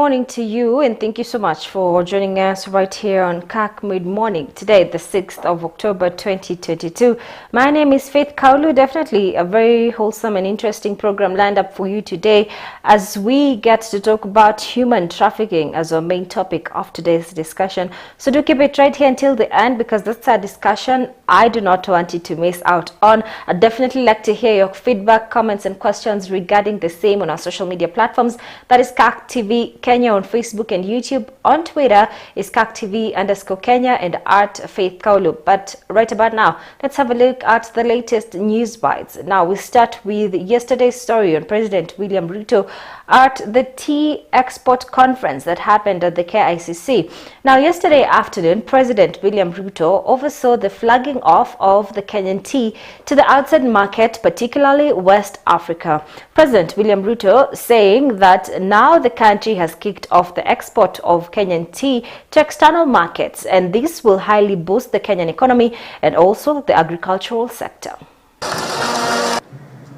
morning to you, and thank you so much for joining us right here on Kirk Mid Morning today, the 6th of October 2022. My name is Faith Kaulu. Definitely a very wholesome and interesting program lined up for you today as we get to talk about human trafficking as our main topic of today's discussion. So do keep it right here until the end, because that's a discussion I do not want you to miss out on. I'd definitely like to hear your feedback, comments and questions regarding the same on our social media platforms. That is Kirk TV Kenya on Facebook and YouTube. On Twitter is Kirk TV_Kenya and at Faith Kaulu. But right about now, let's have a look at the latest news bites. Now we start with yesterday's story on President William Ruto at the tea export conference that happened at the KICC. Now yesterday afternoon, President William Ruto oversaw the flagging off of the Kenyan tea to the outside market, particularly West Africa. President William Ruto saying that now the country has kicked off the export of Kenyan tea to external markets, and this will highly boost the Kenyan economy and also the agricultural sector.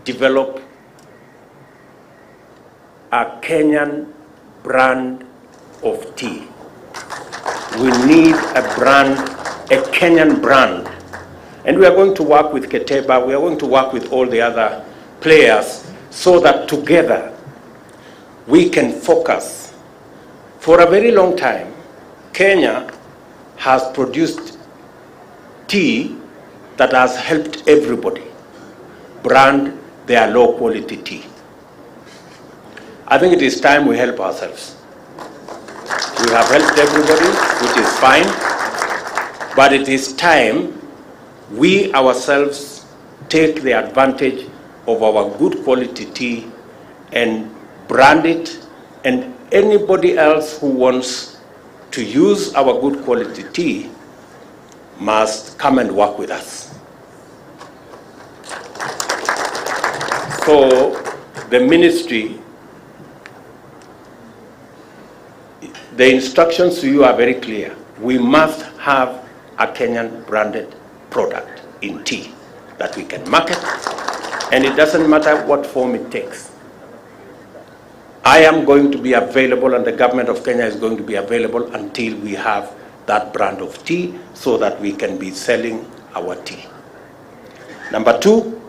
Develop a Kenyan brand of tea. We need a Kenyan brand. And we are going to work with Keteba, we are going to work with all the other players so that together we can focus. For a very long time, Kenya has produced tea that has helped everybody brand their low quality tea. I think it is time we help ourselves. We have helped everybody, which is fine, but it is time we ourselves take the advantage of our good quality tea and brand it, and anybody else who wants to use our good quality tea must come and work with us. So the ministry, the instructions to you are very clear. We must have a Kenyan branded product in tea that we can market, and it doesn't matter what form it takes. I am going to be available, and the government of Kenya is going to be available until we have that brand of tea so that we can be selling our tea. Number two,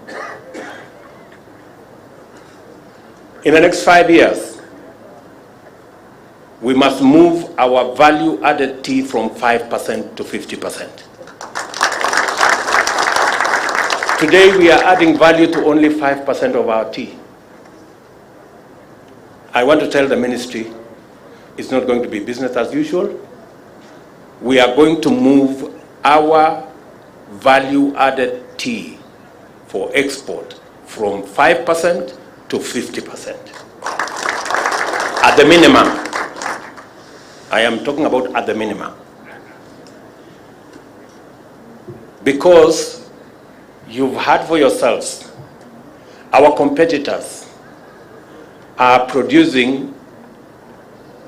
in the next 5 years, we must move our value-added tea from 5% to 50%. Today, we are adding value to only 5% of our tea. I want to tell the ministry, it's not going to be business as usual. We are going to move our value-added tea for export from 5% to 50%. At the minimum. I am talking about at the minimum. Because you've heard for yourselves, our competitors are producing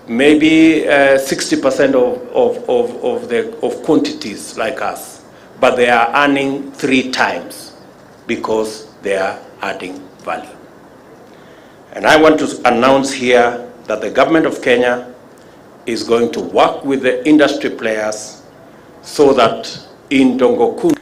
maybe 60% of quantities like us, but they are earning 3 times because they are adding value. And I want to announce here that the government of Kenya is going to work with the industry players so that in Dongoku.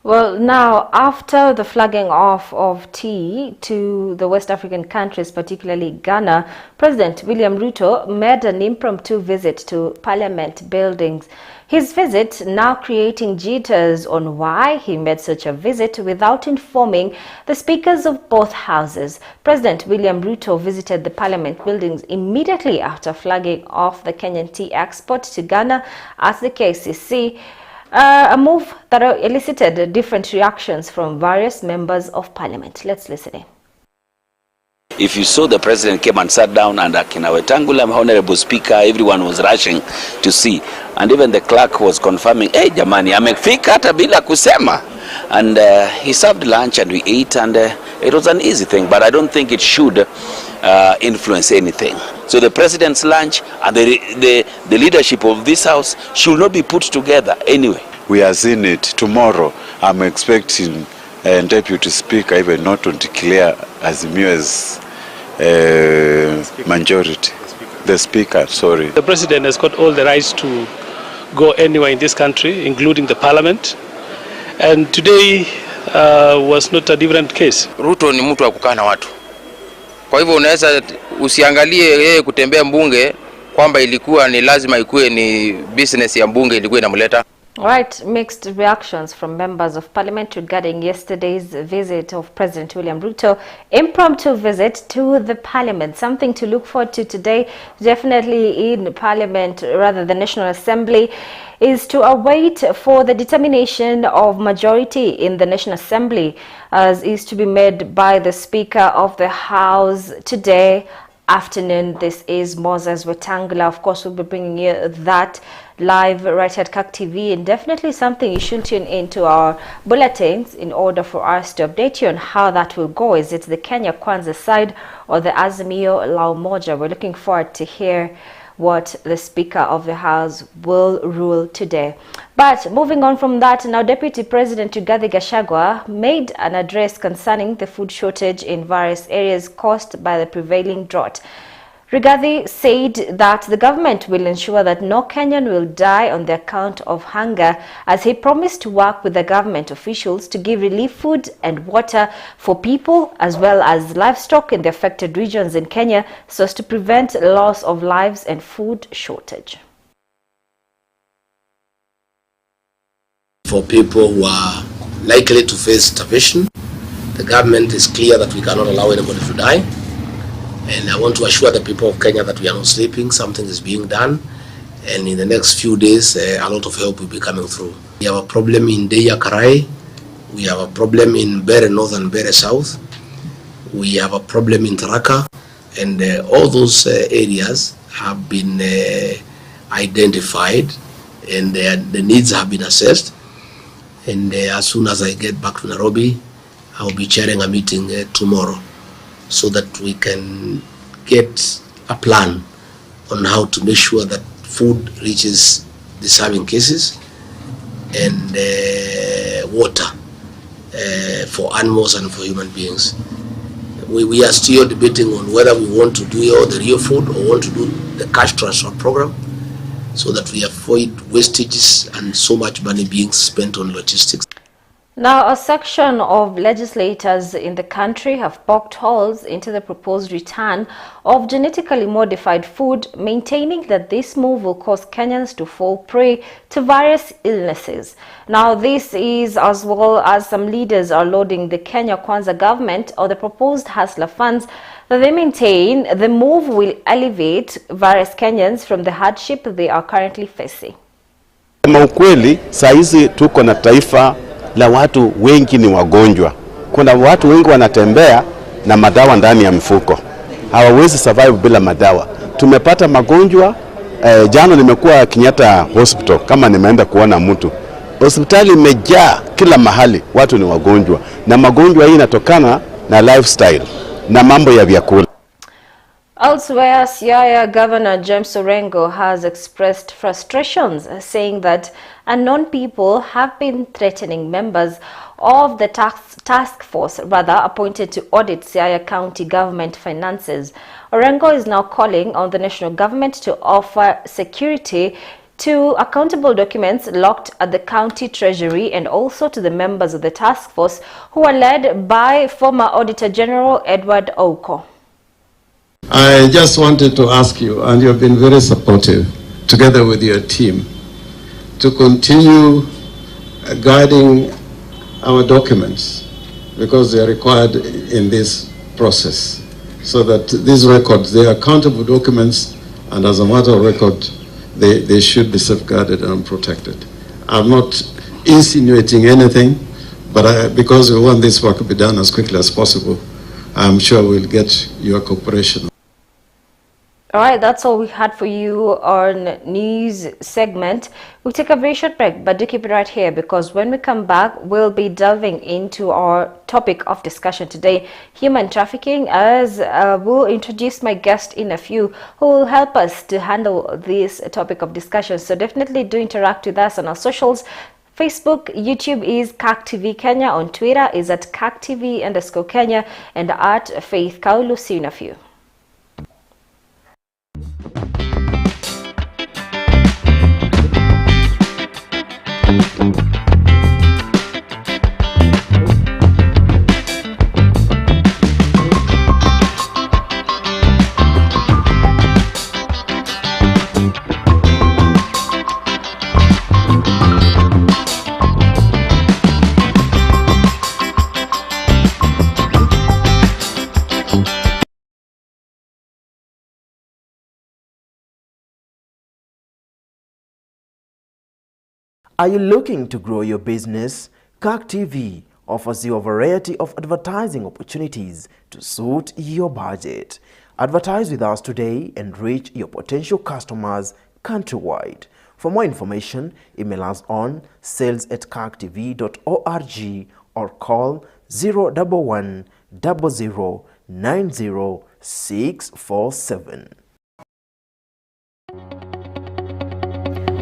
Well, now, after the flagging off of tea to the West African countries, particularly Ghana, President William Ruto made an impromptu visit to Parliament buildings. His visit now creating jitters on why he made such a visit without informing the speakers of both houses. President William Ruto visited the Parliament buildings immediately after flagging off the Kenyan tea export to Ghana at the KCC. A move that elicited different reactions from various members of Parliament. Let's listen in. If you saw, the president came and sat down, and Akina Wetangula, Honorable Speaker, everyone was rushing to see. And even the clerk was confirming, hey, jamani, amefika hata bila kusema. And he served lunch and we ate, and it was an easy thing, but I don't think it should influence anything. So the president's lunch and the leadership of this house should not be put together anyway. We are seeing it tomorrow. I'm expecting Deputy Speaker even not to declare as Azimio's majority. The speaker, sorry. The president has got all the rights to go anywhere in this country, including the parliament. And today was not a different case. Ruto ni mtu wa kukaa na watu. Kwa hivyo unaweza usiangalie yeye kutembea mbunge kwamba ilikuwa ni lazima ikuwe ni business ya mbunge ilikuwa inamleta. Right, mixed reactions from members of parliament regarding yesterday's visit of President William Ruto, impromptu visit to the parliament. Something to look forward to today, definitely in parliament, rather the National Assembly, is to await for the determination of majority in the National Assembly, as is to be made by the Speaker of the House today afternoon. This is Moses Wetangula. Of course, we'll be bringing you that live right at Kirk TV, and definitely something you should tune into our bulletins in order for us to update you on how that will go. Is it the Kenya Kwanza side or the Azimio La Umoja? We're looking forward to hear what the Speaker of the House will rule today. But moving on from that, now Deputy President Rigathi Gachagua made an address concerning the food shortage in various areas caused by the prevailing drought. Rigathi said that the government will ensure that no Kenyan will die on the account of hunger, as he promised to work with the government officials to give relief food and water for people as well as livestock in the affected regions in Kenya, so as to prevent loss of lives and food shortage. For people who are likely to face starvation, the government is clear that we cannot allow anybody to die. And I want to assure the people of Kenya that we are not sleeping. Something is being done. And in the next few days, a lot of help will be coming through. We have a problem in Deya Karai. We have a problem in Bere North and Bere South. We have a problem in Tharaka. And all those areas have been identified, and the needs have been assessed. And as soon as I get back to Nairobi, I will be chairing a meeting tomorrow, so that we can get a plan on how to make sure that food reaches the serving cases, and water for animals and for human beings. We are still debating on whether we want to do all the real food or want to do the cash transfer program, so that we avoid wastages and so much money being spent on logistics. Now, a section of legislators in the country have poked holes into the proposed return of genetically modified food, maintaining that this move will cause Kenyans to fall prey to various illnesses. Now, this is as well as some leaders are loading the Kenya Kwanza government on the proposed hustler funds that they maintain the move will alleviate various Kenyans from the hardship they are currently facing. Kama ukweli, saizi tuko na taifa la watu wengi ni wagonjwa. Kuna watu wengi wanatembea na madawa ndani ya mfuko. Hawawezi survive bila madawa. Tumepata magonjwa, jana nimekuwa Kenyatta Hospital kama nimeenda kuona mtu. Hospitali imejaa kila mahali, watu ni wagonjwa. Na magonjwa hii inatokana na lifestyle na mambo ya vyakula. Elsewhere, Siaya Governor James Orengo has expressed frustrations, saying that unknown people have been threatening members of the task force appointed to audit Siaya County government finances. Orengo is now calling on the national government to offer security to accountable documents locked at the county treasury, and also to the members of the task force who are led by former Auditor General Edward Ouko. I just wanted to ask you, and you've been very supportive, together with your team, to continue guiding our documents, because they are required in this process, so that these records, they are accountable documents, and as a matter of record, they should be safeguarded and protected. I'm not insinuating anything, but because we want this work to be done as quickly as possible, I'm sure we'll get your cooperation. All right, that's all we had for you on news segment. We'll take a very short break, but do keep it right here, because when we come back, we'll be delving into our topic of discussion today, human trafficking, as we'll introduce my guest in a few who will help us to handle this topic of discussion. So definitely do interact with us on our socials. Facebook, YouTube is Kirk TV Kenya. On Twitter is at Kirk TV_Kenya, and at Faith Kaulu. See you in a few. Are you looking to grow your business? Kirk TV offers you a variety of advertising opportunities to suit your budget. Advertise with us today and reach your potential customers countrywide. For more information, email us on sales@kirktv.org or call 011 00 90 647.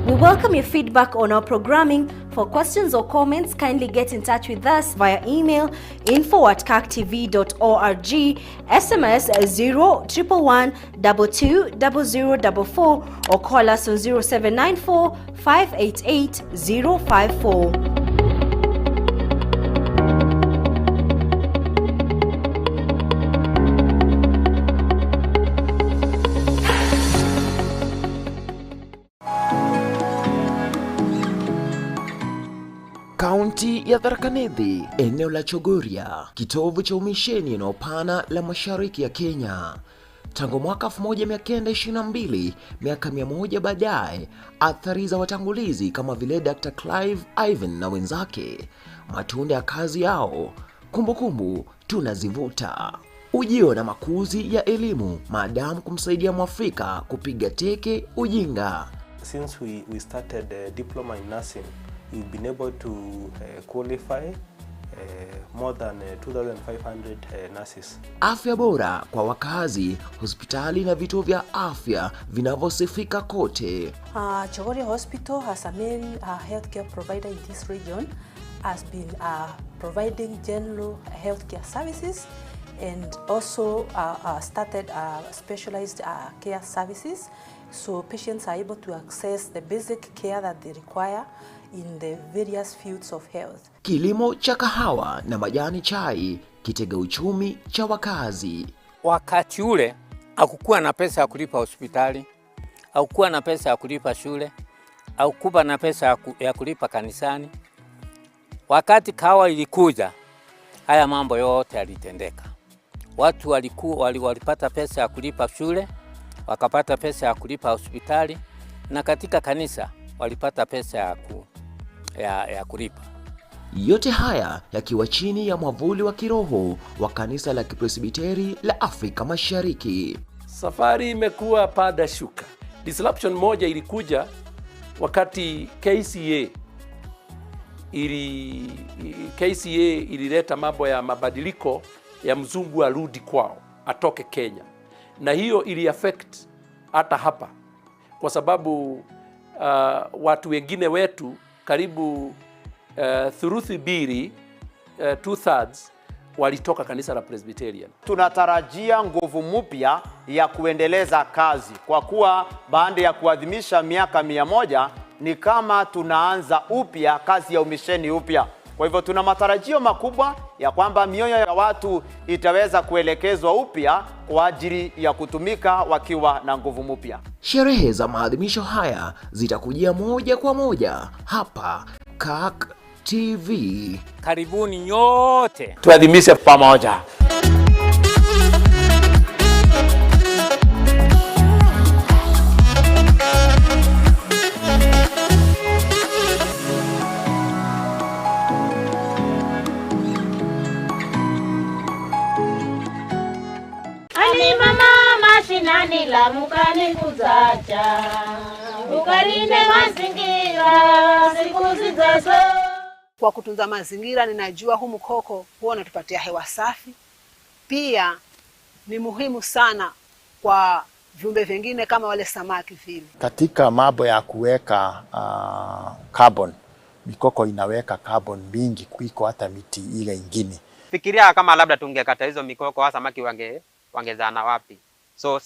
We welcome your feedback on our programming. For questions or comments, kindly get in touch with us via email info@kirktv.org, SMS 011 22 0044 or call us on 0794 588 054. Kaunti ya Tharaka Nithi, eneo la Chogoria, kitovu cha umisheni na upana la mashariki ya Kenya. Tangu mwaka 1922, miaka 100 baadaye, athari za watangulizi kama vile Dr. Clive Ivan na wenzake, matunda ya kazi yao, kumbukumbu tunazivuta. Ujio na makuzi ya elimu, maadamu kumsaidia Mwafrika kupiga teke ujinga. Since we started diploma in nursing, we've been able to qualify more than 2,500 nurses. Afya bora kwa wakazi, hospitali na vituo vya afya vinavyosifika kote. Chogoria Hospital has a main healthcare provider in this region, has been providing general healthcare services and also started specialized care services, so patients are able to access the basic care that they require in the various fields of health. Kilimo cha kahawa na majani chai, kitega uchumi cha wakazi. Wakati ule hakukuwa na pesa ya kulipa hospitali, hakukuwa na pesa ya kulipa shule, hakukuwa na pesa ya kulipa kanisani. Wakati kahawa ilikuja, haya mambo yote yalitendeka. Watu walipata pesa ya kulipa shule, wakapata pesa ya kulipa hospitali, na katika kanisa walipata pesa ya kulipa. Yote haya yakiwa chini ya mwavuli wa kiroho wa kanisa la Kipresbiteri la Afrika Mashariki. Safari imekuwa pada shuka. Disruption moja ilikuja wakati KCA ilileta mambo ya mabadiliko ya mzungu arudi kwao, atoke Kenya. Na hiyo ili affect hata hapa kwa sababu watu wengine wetu karibu thuruthi mbili, 2/3 walitoka kanisa la Presbyterian. Tunatarajia nguvu mpya ya kuendeleza kazi kwa kuwa baada ya kuadhimisha miaka 100 ni kama tunaanza upya kazi ya umisheni upya. Kwa hivyo tuna matarajio makubwa ya kwamba mioyo ya watu itaweza kuelekezwa upya kwa ajili ya kutumika wakiwa na nguvu mpya. Sherehe za maadhimisho haya zitakujia moja kwa moja hapa Kirk TV. Karibuni nyote tuadhimishe pamoja. Mashinani la mukani kuzacha ukalinde mazingira siku zijazo. Kwa kutunza mazingira, ninajua huu mkoko huwa unatupatia hewa safi. Pia ni muhimu sana kwa viumbe vingine kama wale samaki vile. Katika mambo ya kuweka carbon, mikoko inaweka carbon mingi kuliko hata miti ile ingine. Fikiria kama labda tungekata hizo mikoko, wa samaki wangezana wapi? So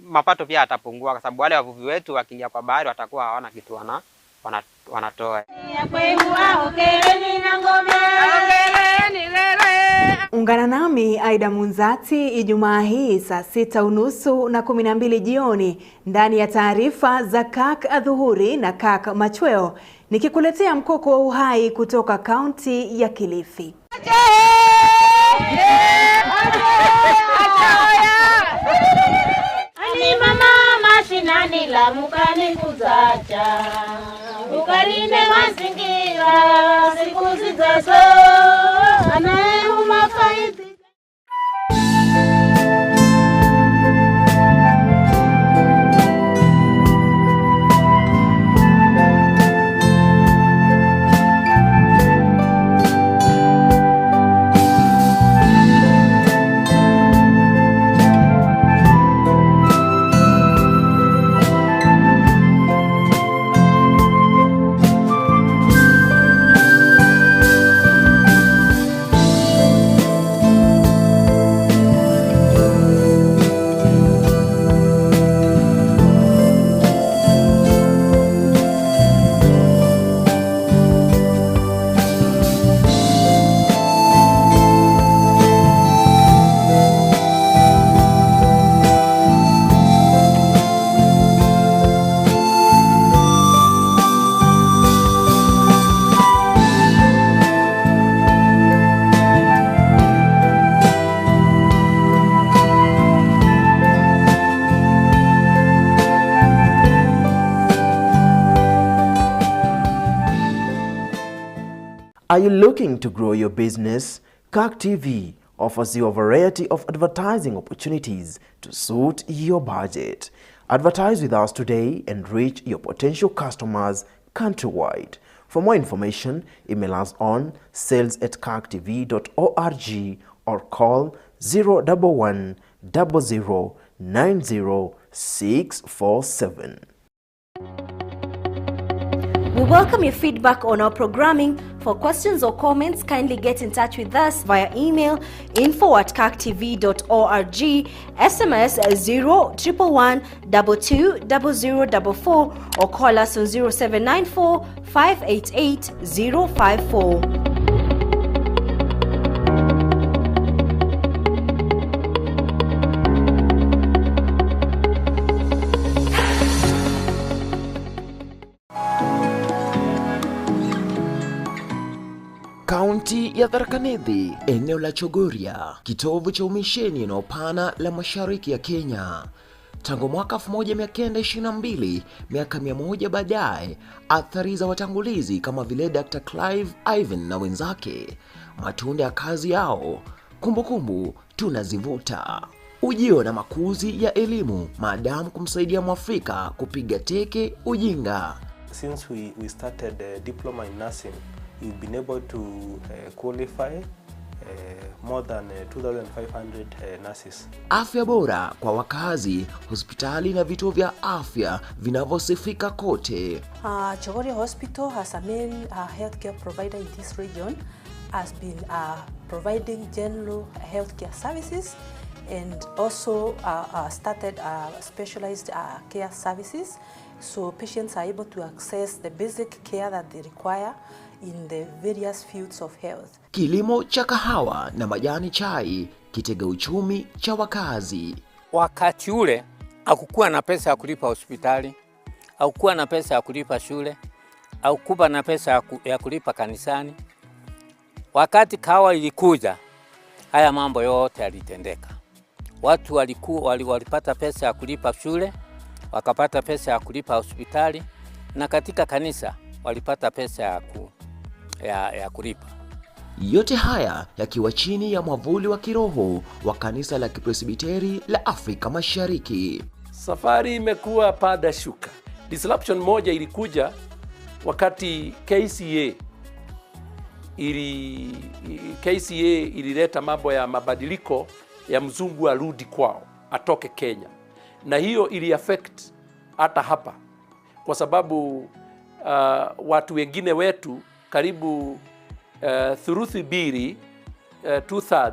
mapato pia atapungua kwa sababu wale wavuvi wetu wakiingia kwa bahari watakuwa hawana kitu wanatoa. Ungana nami Aida Munzati Ijumaa hii saa 6:30 na 12 jioni ndani ya taarifa za Kirk Adhuhuri na Kirk Machweo, nikikuletea mkoko wa uhai kutoka kaunti ya Kilifi. Ani mama mashinani la mukani kuzacha tukalinde mazingira siku zijazo, anayeuma faidi. Are you looking to grow your business? Kirk TV offers you a variety of advertising opportunities to suit your budget. Advertise with us today and reach your potential customers countrywide. For more information, email us on sales@kirktv.org or call 011 00 90 647. We welcome your feedback on our programming. For questions or comments, kindly get in touch with us via email info@kirktv.org, SMS 0111 220044 or call us on 0794 588 054. Kaunti ya Tharaka Nithi, eneo la Chogoria, kitovu cha umisheni na upana la mashariki ya Kenya. Tangu mwaka 1922, miaka 100 baadaye, athari za watangulizi kama vile Dr. Clive Ivan na wenzake, matunda ya kazi yao, kumbukumbu tunazivuta. Ujio na makuzi ya elimu, maadamu kumsaidia Mwafrika kupiga teke ujinga. Since we started diploma in nursing, we've been able to qualify more than 2,500 nurses. Afya bora kwa wakazi, hospitali na vituo vya afya vinavyosifika kote. Chogoria Hospital has a main healthcare provider in this region, has been providing general healthcare services and also started specialized care services, so patients are able to access the basic care that they require in the various fields of health. Kilimo cha kahawa na majani chai, kitega uchumi cha wakazi. Wakati ule hakukuwa na pesa ya kulipa hospitali, hakukuwa na pesa ya kulipa shule, hakukuwa na pesa ya kulipa kanisani. Wakati kahawa ilikuja, haya mambo yote yalitendeka. Watu walipata pesa ya kulipa shule, wakapata pesa ya kulipa hospitali, na katika kanisa walipata pesa ya kulipa. Yote haya yakiwa chini ya mwavuli wa kiroho wa kanisa la Kipresbiteri la Afrika Mashariki. Safari imekuwa pada shuka. Disruption moja ilikuja wakati KCA ilileta mambo ya mabadiliko ya mzungu arudi kwao, atoke Kenya. Na hiyo ili affect hata hapa kwa sababu watu wengine wetu karibu thuruthi mbili, 2/3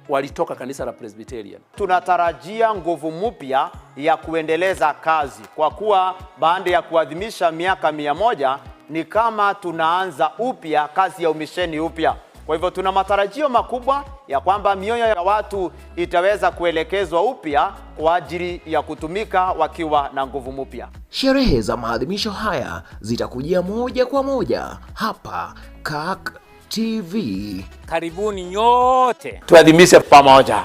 walitoka kanisa la Presbyterian. Tunatarajia nguvu mpya ya kuendeleza kazi kwa kuwa baada ya kuadhimisha miaka 100 ni kama tunaanza upya kazi ya umisheni upya. Kwa hivyo tuna matarajio makubwa ya kwamba mioyo ya watu itaweza kuelekezwa upya kwa ajili ya kutumika wakiwa na nguvu mpya. Sherehe za maadhimisho haya zitakujia moja kwa moja hapa Kirk TV. Karibuni nyote tuadhimishe pamoja.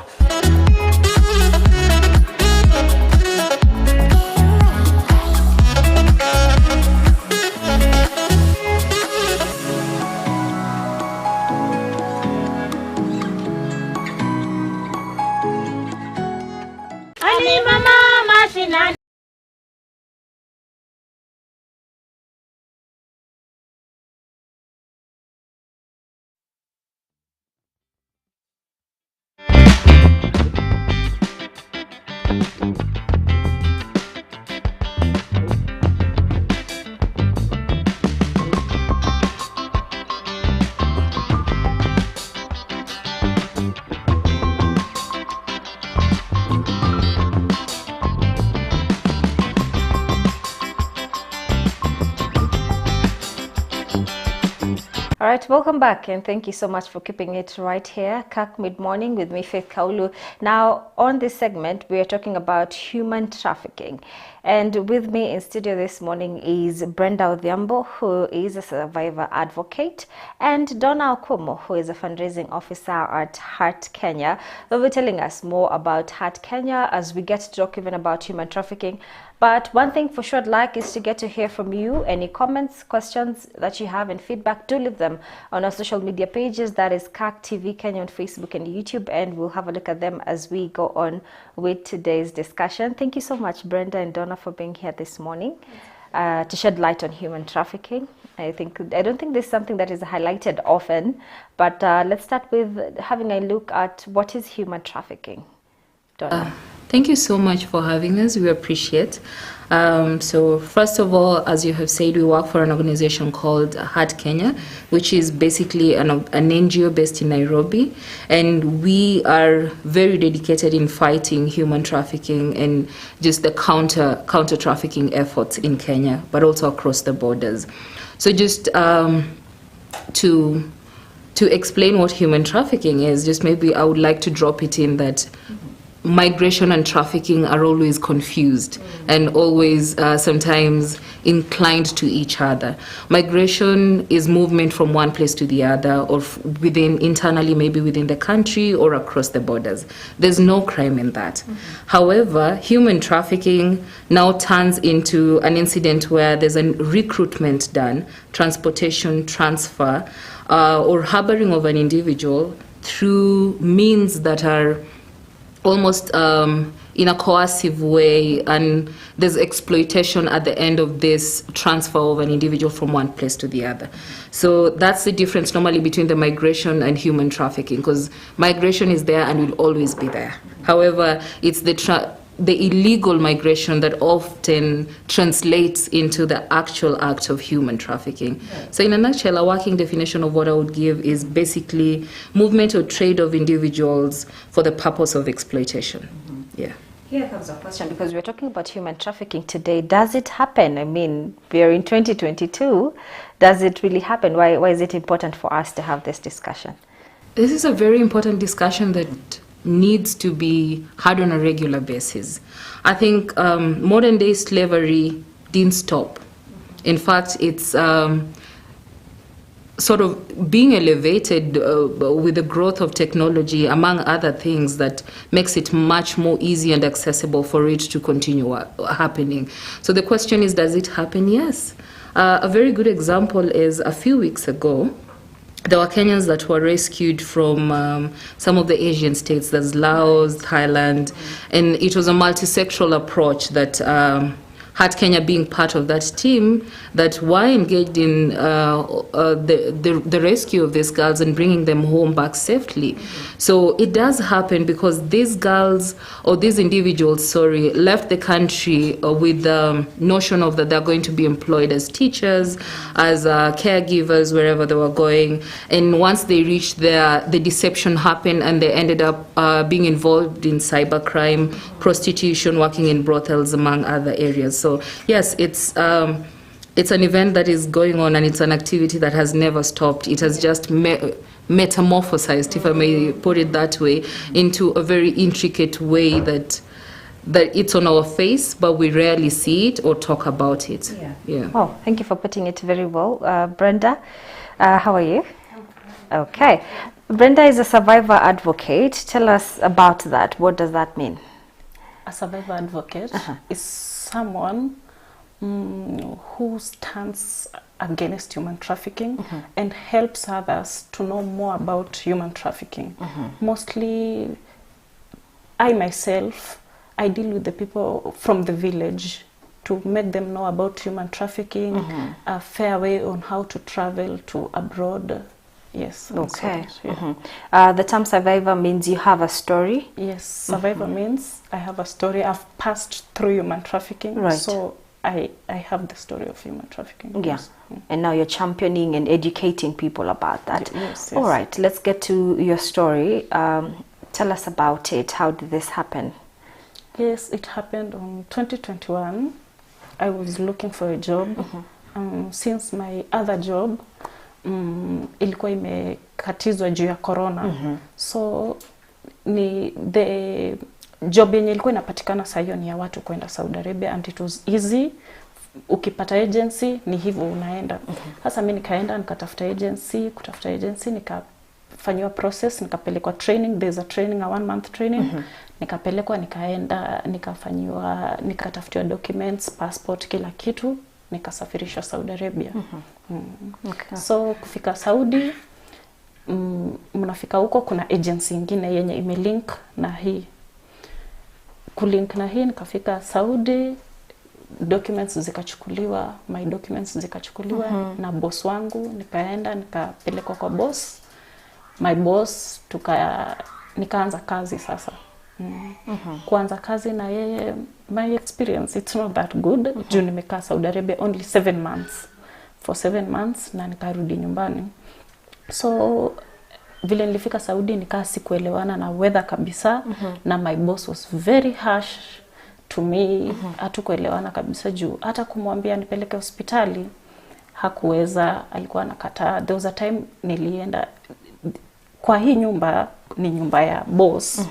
All right, welcome back, and thank you so much for keeping it right here. Kirk Mid-Morning with me, Faith Kaulu. Now, on this segment, we are talking about human trafficking. And with me in studio this morning is Brenda Odhiambo, who is a survivor advocate, and Donna Okumo, who is a fundraising officer at Heart Kenya. They'll be telling us more about Heart Kenya as we get to talk even about human trafficking. But one thing for sure I'd like is to get to hear from you. Any comments, questions that you have, and feedback, do leave them on our social media pages. That is Kirk TV Kenya on Facebook and YouTube, and we'll have a look at them as we go on with today's discussion. Thank you so much, Brenda and Donna, for being here this morning to shed light on human trafficking. I don't think this is something that is highlighted often, but let's start with having a look at what is human trafficking. Donna. Thank you so much for having us. We appreciate. So first of all, as you have said, we work for an organization called Heart Kenya, which is basically an NGO based in Nairobi. And we are very dedicated in fighting human trafficking and just the counter trafficking efforts in Kenya, but also across the borders. So just to explain what human trafficking is, just maybe I would like to drop it in that migration and trafficking are always confused and always sometimes inclined to each other. Migration is movement from one place to the other, or internally, maybe within the country or across the borders. There's no crime in that. However, human trafficking now turns into an incident where there's a recruitment done, transportation, transfer, or harboring of an individual through means that are almost in a coercive way, and there's exploitation at the end of this transfer of an individual from one place to the other. So that's the difference normally between the migration and human trafficking, because migration is there and will always be there. However, it's the illegal migration that often translates into the actual act of human trafficking. So in a nutshell, a working definition of what I would give is basically movement or trade of individuals for the purpose of exploitation. Yeah. Here comes a question, because we're talking about human trafficking today. Does it happen? I mean, we're in 2022. Does it really happen? Why is it important for us to have this discussion? This is a very important discussion that needs to be had on a regular basis. I think modern day slavery didn't stop. In fact, it's sort of being elevated with the growth of technology, among other things, that makes it much more easy and accessible for it to continue happening. So the question is, does it happen? Yes. A very good example is a few weeks ago, there were Kenyans that were rescued from some of the Asian states, that's Laos, Thailand, and it was a multisectoral approach that Heart Kenya being part of that team that were engaged in the rescue of these girls and bringing them home back safely. So it does happen because these girls, or these individuals, left the country with the notion of that they're going to be employed as teachers, as caregivers, wherever they were going. And once they reached there, the deception happened and they ended up being involved in cybercrime, prostitution, working in brothels, among other areas. So yes, it's an event that is going on, and it's an activity that has never stopped. It has just metamorphosized, if I may put it that way, into a very intricate way that it's on our face, but we rarely see it or talk about it. Yeah. Oh, thank you for putting it very well. Brenda, how are you? Okay. Brenda is a survivor advocate. Tell us about that. What does that mean? A survivor advocate is someone who stands against human trafficking and helps others to know more about human trafficking. Mostly, I myself, I deal with the people from the village to make them know about human trafficking, a fair way on how to travel to abroad. Yes. Okay. The term survivor means you have a story? Yes. Survivor means I have a story. I've passed through human trafficking. Right. So I have the story of human trafficking. Yeah. Yes. And now you're championing and educating people about that. Yes. All right. Let's get to your story. Tell us about it. How did this happen? Yes, it happened in 2021. I was looking for a job. Since my other job ilikuwa imekatizwa juu ya corona. So ni the job yenye ilikuwa inapatikana saa hiyo ni ya watu kwenda Saudi Arabia, and it was easy. Ukipata agency ni hivyo unaenda. Sasa mimi nikaenda nikatafuta agency, nikafanywa process, nikapelekwa training. There's a training, a 1 month training. Nikapelekwa, nikaenda, nikatafutiwa documents, passport, kila kitu, nikasafirishwa Saudi Arabia. Okay. So kufika Saudi, mnafika huko, kuna agency nyingine yenye imelink na hii. Kulink na hii, nikafika Saudi, documents zikachukuliwa, my documents zikachukuliwa na boss wangu, nikaenda nikapelekwa kwa boss. My boss nikaanza kazi sasa. Kuanza kazi na yeye, my experience it's not that good. Juu nimekaa Saudi Arabia only 7 months. For 7 months na nikarudi nyumbani. So vile nilifika Saudi nikaa sikuelewana na weather kabisa, na my boss was very harsh to me. Hatukuelewana kabisa juu hata kumwambia nipeleke hospitali hakuweza, alikuwa anakataa. There was a time nilienda kwa hii nyumba, ni nyumba ya boss.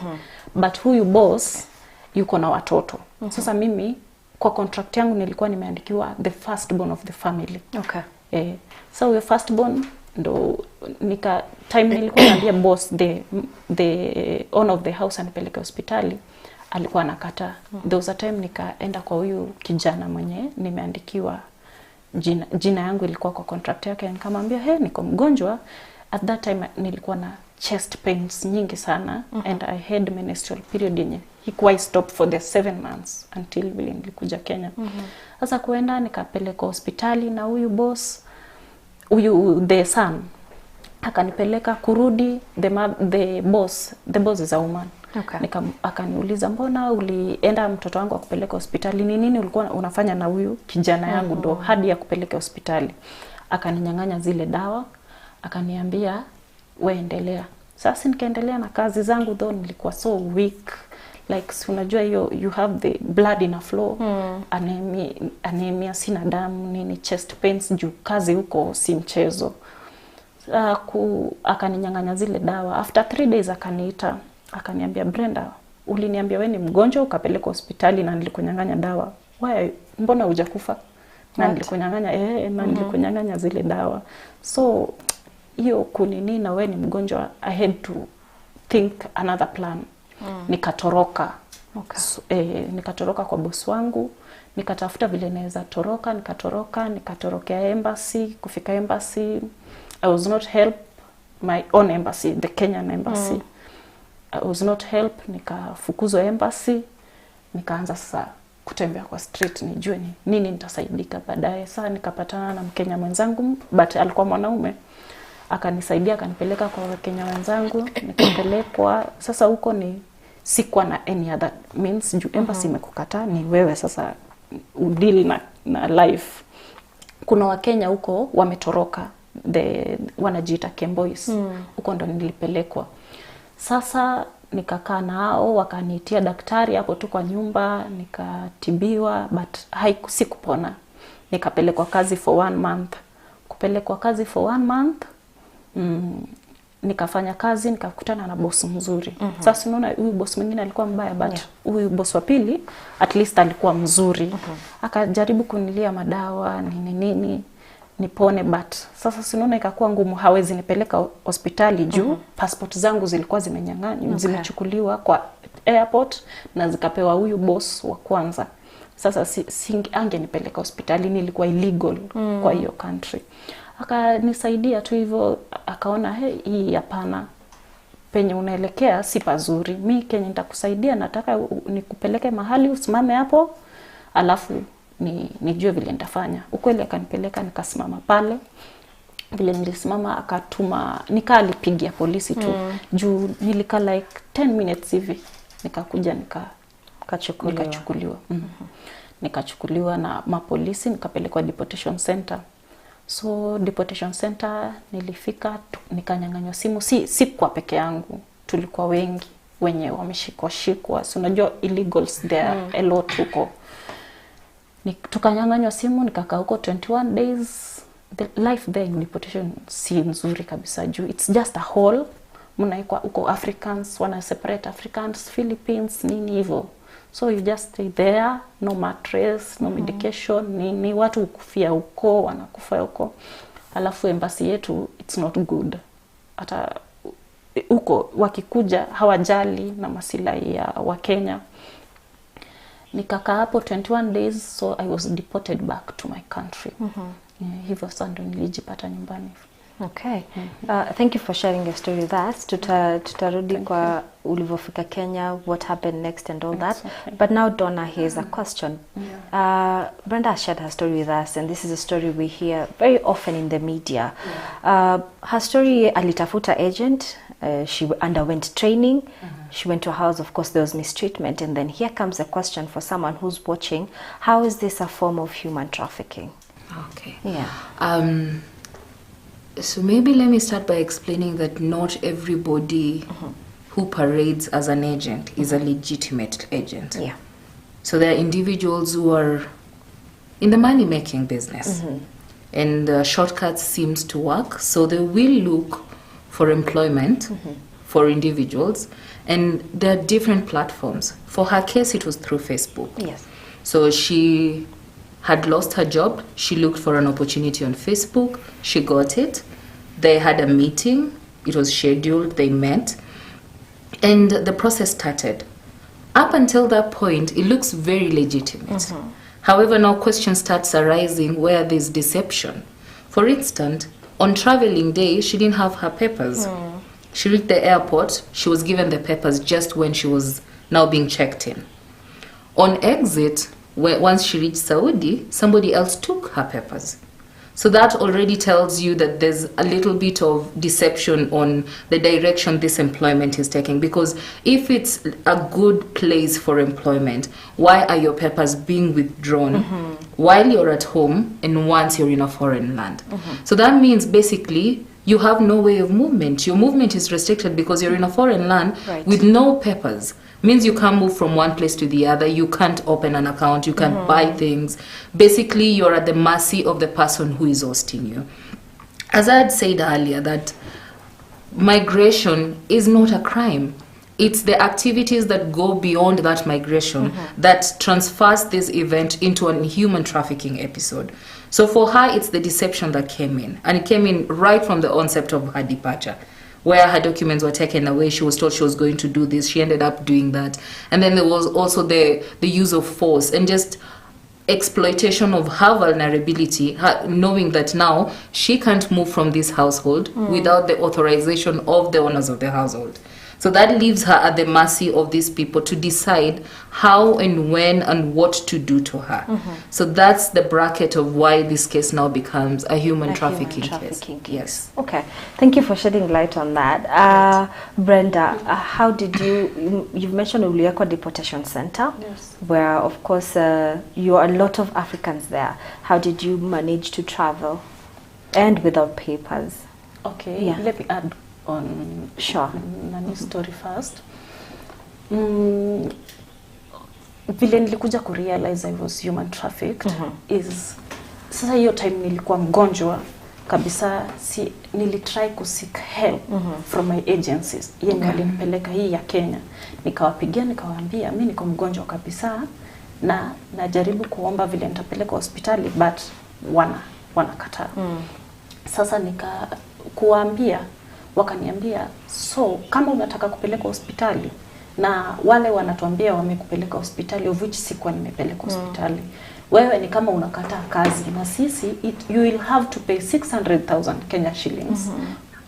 But huyu boss yuko na watoto. Sasa mimi kwa contract yangu nilikuwa nimeandikiwa the firstborn of the family. Okay. So the firstborn ndo time nilikuwa naambia boss the owner of the house anipeleke hospitali, alikuwa anakataa. There was a time nikaenda kwa huyu kijana mwenye nimeandikiwa jina yangu ilikuwa kwa contract yake, nikamwambia niko mgonjwa. At that time nilikuwa na chest pains nyingi sana, and I had menstrual period yenye haikuwahi stop for the 7 months until vile nilikuja Kenya. Sasa kuenda nikapeleka hospitali na huyu boss, the son akanipeleka. Kurudi, the boss is a woman. Okay. Akaniuliza, mbona ulienda mtoto wangu akupeleka hospitali, ni nini ulikuwa unafanya na huyu kijana yangu ndo hadi ya kupeleka hospitali? Akaninyang'anya zile dawa, akaniambia wewe endelea. Sasa nikaendelea na kazi zangu, though nilikuwa so weak, like unajua hiyo you have the blood in a flow, anemia, sina damu, nini, chest pains juu kazi huko si mchezo. Akaninyang'anya zile dawa. After 3 days akaniita, akaniambia, Brenda, uliniambia wewe ni mgonjwa ukapeleka hospitali na nilikunyang'anya dawa. Mbona hujakufa? Na nilikunyang'anya na nilikunyang'anya zile dawa. So hiyo kunini na wewe ni mgonjwa, I had to think another plan. Nikatoroka. Okay. So, nikatoroka kwa boss wangu, nikatafuta vile naweza toroka, nikatorokea embassy. Kufika embassy, I was not help my own embassy, the Kenyan embassy. I was not help, nikafukuzwa embassy, nikaanza sasa kutembea kwa street nijue nini nitasaidika baadaye. Sasa nikapatana na Mkenya mwenzangu, but alikuwa mwanaume. Akanisaidia, akanipeleka kwa Wakenya wenzangu, nikapelekwa. Sasa huko sikuwa na any other means, juu embassy imekukataa, ni wewe sasa udeal na life. Kuna Wakenya huko wametoroka, wanajiita Kemboys. Huko ndo nilipelekwa. Sasa nikakaa nao, wakaniitia daktari hapo tu kwa nyumba, nikatibiwa, but sikupona. Nikapelekwa kazi for 1 month. Kupelekwa kazi for 1 month, nikafanya kazi, nikakutana na boss mzuri. Sasa unaona huyu boss mwingine alikuwa mbaya, but huyu boss wa pili at least alikuwa mzuri. Akajaribu kunilia madawa nini nipone, but sasa unaona ikakuwa ngumu. Hawezi nipeleka hospitali juu passport zangu zilikuwa zimenyang'anywa, zimechukuliwa kwa airport na zikapewa huyu boss wa kwanza. Sasa angenipeleka hospitali, nilikuwa illegal kwa hiyo country. Akanisaidia tu hivyo, akaona hii hapana, penye unaelekea si pazuri. Mimi Kenya nitakusaidia, nataka nikupeleke mahali usimame hapo, alafu nijue vile nitafanya. Ukweli akanipeleka, nikasimama pale. Vile nilisimama akatuma, alipigia polisi tu. Juu nilika like 10 minutes hivi, nikakuja nikachukuliwa. Nikachukuliwa na mapolisi, nikapelekwa deportation center. So deportation center nilifika, nikanyang'anywa simu. Si kwa peke yangu, tulikuwa wengi wenye wameshikwa. So unajua illegals there a lot huko. Tukanyang'anywa simu, nikakaa huko 21 days. the life there in deportation si nzuri kabisa juu it's just a hole, mnaikwa uko Africans, wana separate Africans, Philippines, nini hivyo. So you just stay there, no mattress, no medication, nini, watu ukufia huko, wanakufa huko. Alafu embassy yetu, it's not good. Hata huko wakikuja hawajali na masilahi ya Wakenya. Nikakaa hapo 21 days, so I was deported back to my country. Hivyo sasa ndo nilijipata nyumbani. Okay. Thank you for sharing your story with us. Tutarudi kwa ulivyofika Kenya, what happened next and all that. Okay. But now Donna, here's a question. Brenda shared her story with us, and this is a story we hear very often in the media. Her story, alitafuta agent, she underwent training, she went to a house, of course there was mistreatment, and then here comes a question for someone who's watching. How is this a form of human trafficking? Okay. Yeah. So maybe let me start by explaining that not everybody who parades as an agent is a legitimate agent. Yeah. So there are individuals who are in the money-making business, and shortcuts seems to work. So they will look for employment for individuals, and there are different platforms. For her case, it was through Facebook. Yes. So she had lost her job. She looked for an opportunity on Facebook. She got it. They had a meeting. It was scheduled. They met. And the process started. Up until that point, it looks very legitimate. However, now questions starts arising where there's deception. For instance, on traveling day, she didn't have her papers. She reached the airport. She was given the papers just when she was now being checked in. On exit, once she reached Saudi, somebody else took her papers. So that already tells you that there's a little bit of deception on the direction this employment is taking. Because if it's a good place for employment, why are your papers being withdrawn while you're at home and once you're in a foreign land? So that means basically you have no way of movement. Your movement is restricted because you're in a foreign land with no papers. Means you can't move from one place to the other. You can't open an account. You can't buy things. Basically, you're at the mercy of the person who is hosting you. As I had said earlier, that migration is not a crime. It's the activities that go beyond that migration that transfers this event into a human trafficking episode. So for her, it's the deception that came in. And it came in right from the onset of her departure, where her documents were taken away. She was told she was going to do this. She ended up doing that. And then there was also the use of force and just exploitation of her vulnerability, knowing that now she can't move from this household without the authorization of the owners of the household. So that leaves her at the mercy of these people to decide how and when and what to do to her. So that's the bracket of why this case now becomes a human trafficking case. Yes. Okay. Thank you for shedding light on that. Brenda, how did you've mentioned Uliako Deportation Center, where of course you are a lot of Africans there. How did you manage to travel and without papers? Okay, let me add on Nani story first. Vile nilikuja kurealize I was human trafficked is sasa hiyo time nilikuwa mgonjwa kabisa, nilitry ku seek help from my agencies yenye walinipeleka hii ya Kenya. Nikawapigia nikawaambia mimi niko mgonjwa kabisa na najaribu kuomba vile nitapeleka hospitali but wanakataa. Sasa kuambia wakaniambia, so kama unataka kupeleka hospitali na wale wanatuambia wamekupeleka hospitali, of which sikuwa nimepeleka hospitali, wewe ni kama unakataa kazi na sisi you will have to pay 600,000 Kenya shillings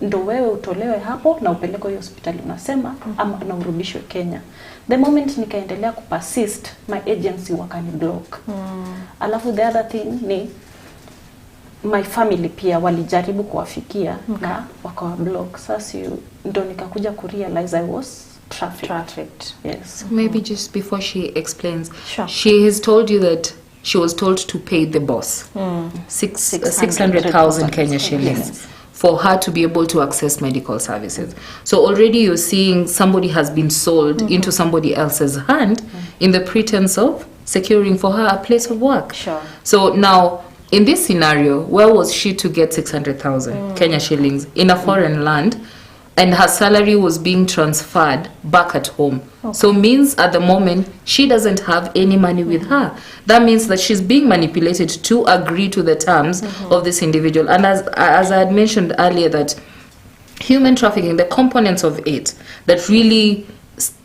ndo wewe utolewe hapo na upeleke hiyo hospitali unasema ama na urudishwe Kenya. The moment nikaendelea kupersist, my agency wakani block. Alafu the other thing ni my family pia walijaribu kuwafikia na wakawa block. Sasa ndo nikakuja kurealize I was trafficked. Yes. So maybe just before she explains, she has told you that she was told to pay the boss 600,000 Kenya shillings for her to be able to access medical services. So already you're seeing somebody has been sold into somebody else's hand in the pretense of securing for her a place of work. So now In this scenario, where was she to get 600,000 Kenya shillings in a foreign land, and her salary was being transferred back at home? So means at the moment she doesn't have any money with her. That means that she's being manipulated to agree to the terms of this individual. And as I had mentioned earlier, that human trafficking, the components of it that really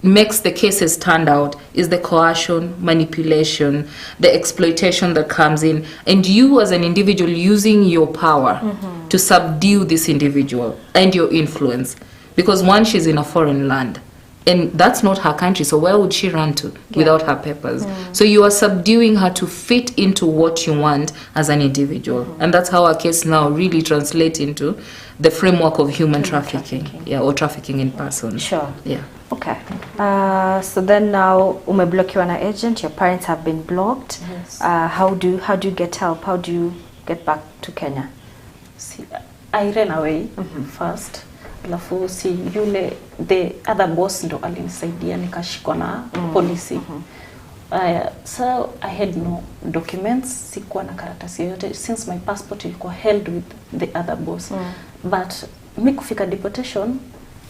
makes the cases stand out is the coercion, manipulation, the exploitation that comes in, and you as an individual using your power to subdue this individual and your influence. Because one, she's in a foreign land, and that's not her country, so where would she run to without her papers? So you are subduing her to fit into what you want as an individual. And that's how our case now really translates into the framework of human trafficking. Yeah, or trafficking in person. Sure. Yeah. Okay. So then now umeblokiwa na agent, your parents have been blocked. Yes. How do you get help? How do you get back to Kenya? See, I ran away first. Alafu si yule the other boss ndo alinisaidia nikashikwa na polisi. So I had no documents, sikuwa na karatasi yote since my passport ilikuwa held with the other boss. But mi kufika deportation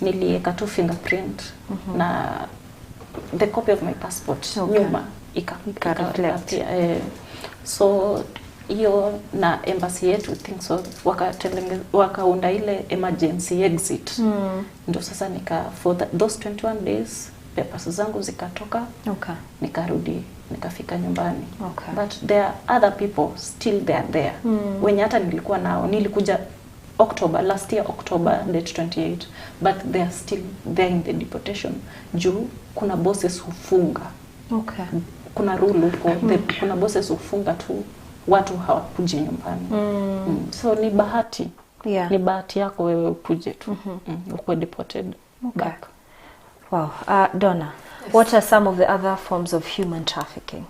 nilieka tu fingerprint na the copy of my passport nyuma ika reflect. So hiyo na embassy yetu think so wakaunda ile emergency exit. Ndio sasa nika for those 21 days papers zangu zikatoka. Nikarudi nikafika nyumbani. But there are other people still there. Wenye hata nilikuwa nao nilikuja October last year, October date 28, but they are still there in the deportation. Juu kuna bosses hufunga. Kuna rule huko, kuna bosses hufunga tu watu hawakuji nyumbani. So ni bahati. Ni bahati yako wewe ukuje tu. Ukwe deported back. Wow. Donna, what are some of the other forms of human trafficking?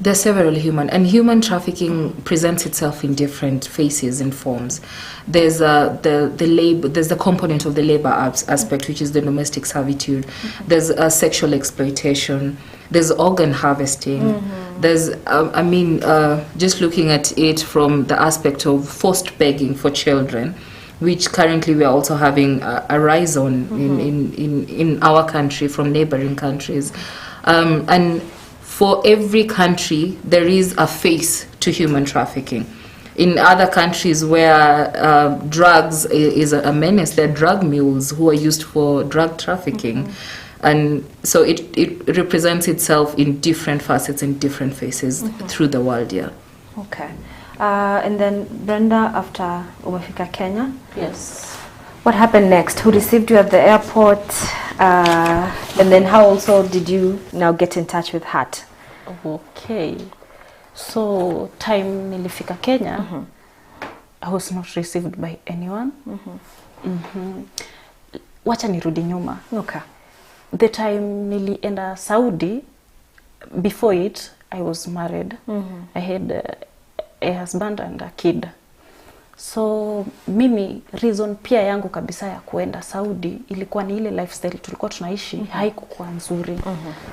There are several human trafficking presents itself in different faces and forms. There's there's the component of the labor aspect, which is the domestic servitude. There's sexual exploitation. There's organ harvesting. There's just looking at it from the aspect of forced begging for children, which currently we are also having a rise on in our country from neighboring countries, and for every country, there is a face to human trafficking. In other countries where drugs is a menace, there are drug mules who are used for drug trafficking. And so it represents itself in different facets and different faces through the world, Okay. And then Brenda, after umefika Kenya? Yes. What happened next? Who received you at the airport? And then how also did you now get in touch with Hart? Okay. So time nilifika Kenya, I was not received by anyone. Wacha nirudi nyuma. The time nilienda Saudi, before it, I was married. I had a husband and a kid. So mimi reason pia yangu kabisa ya kuenda Saudi ilikuwa ni ile lifestyle tulikuwa tunaishi haikuwa nzuri.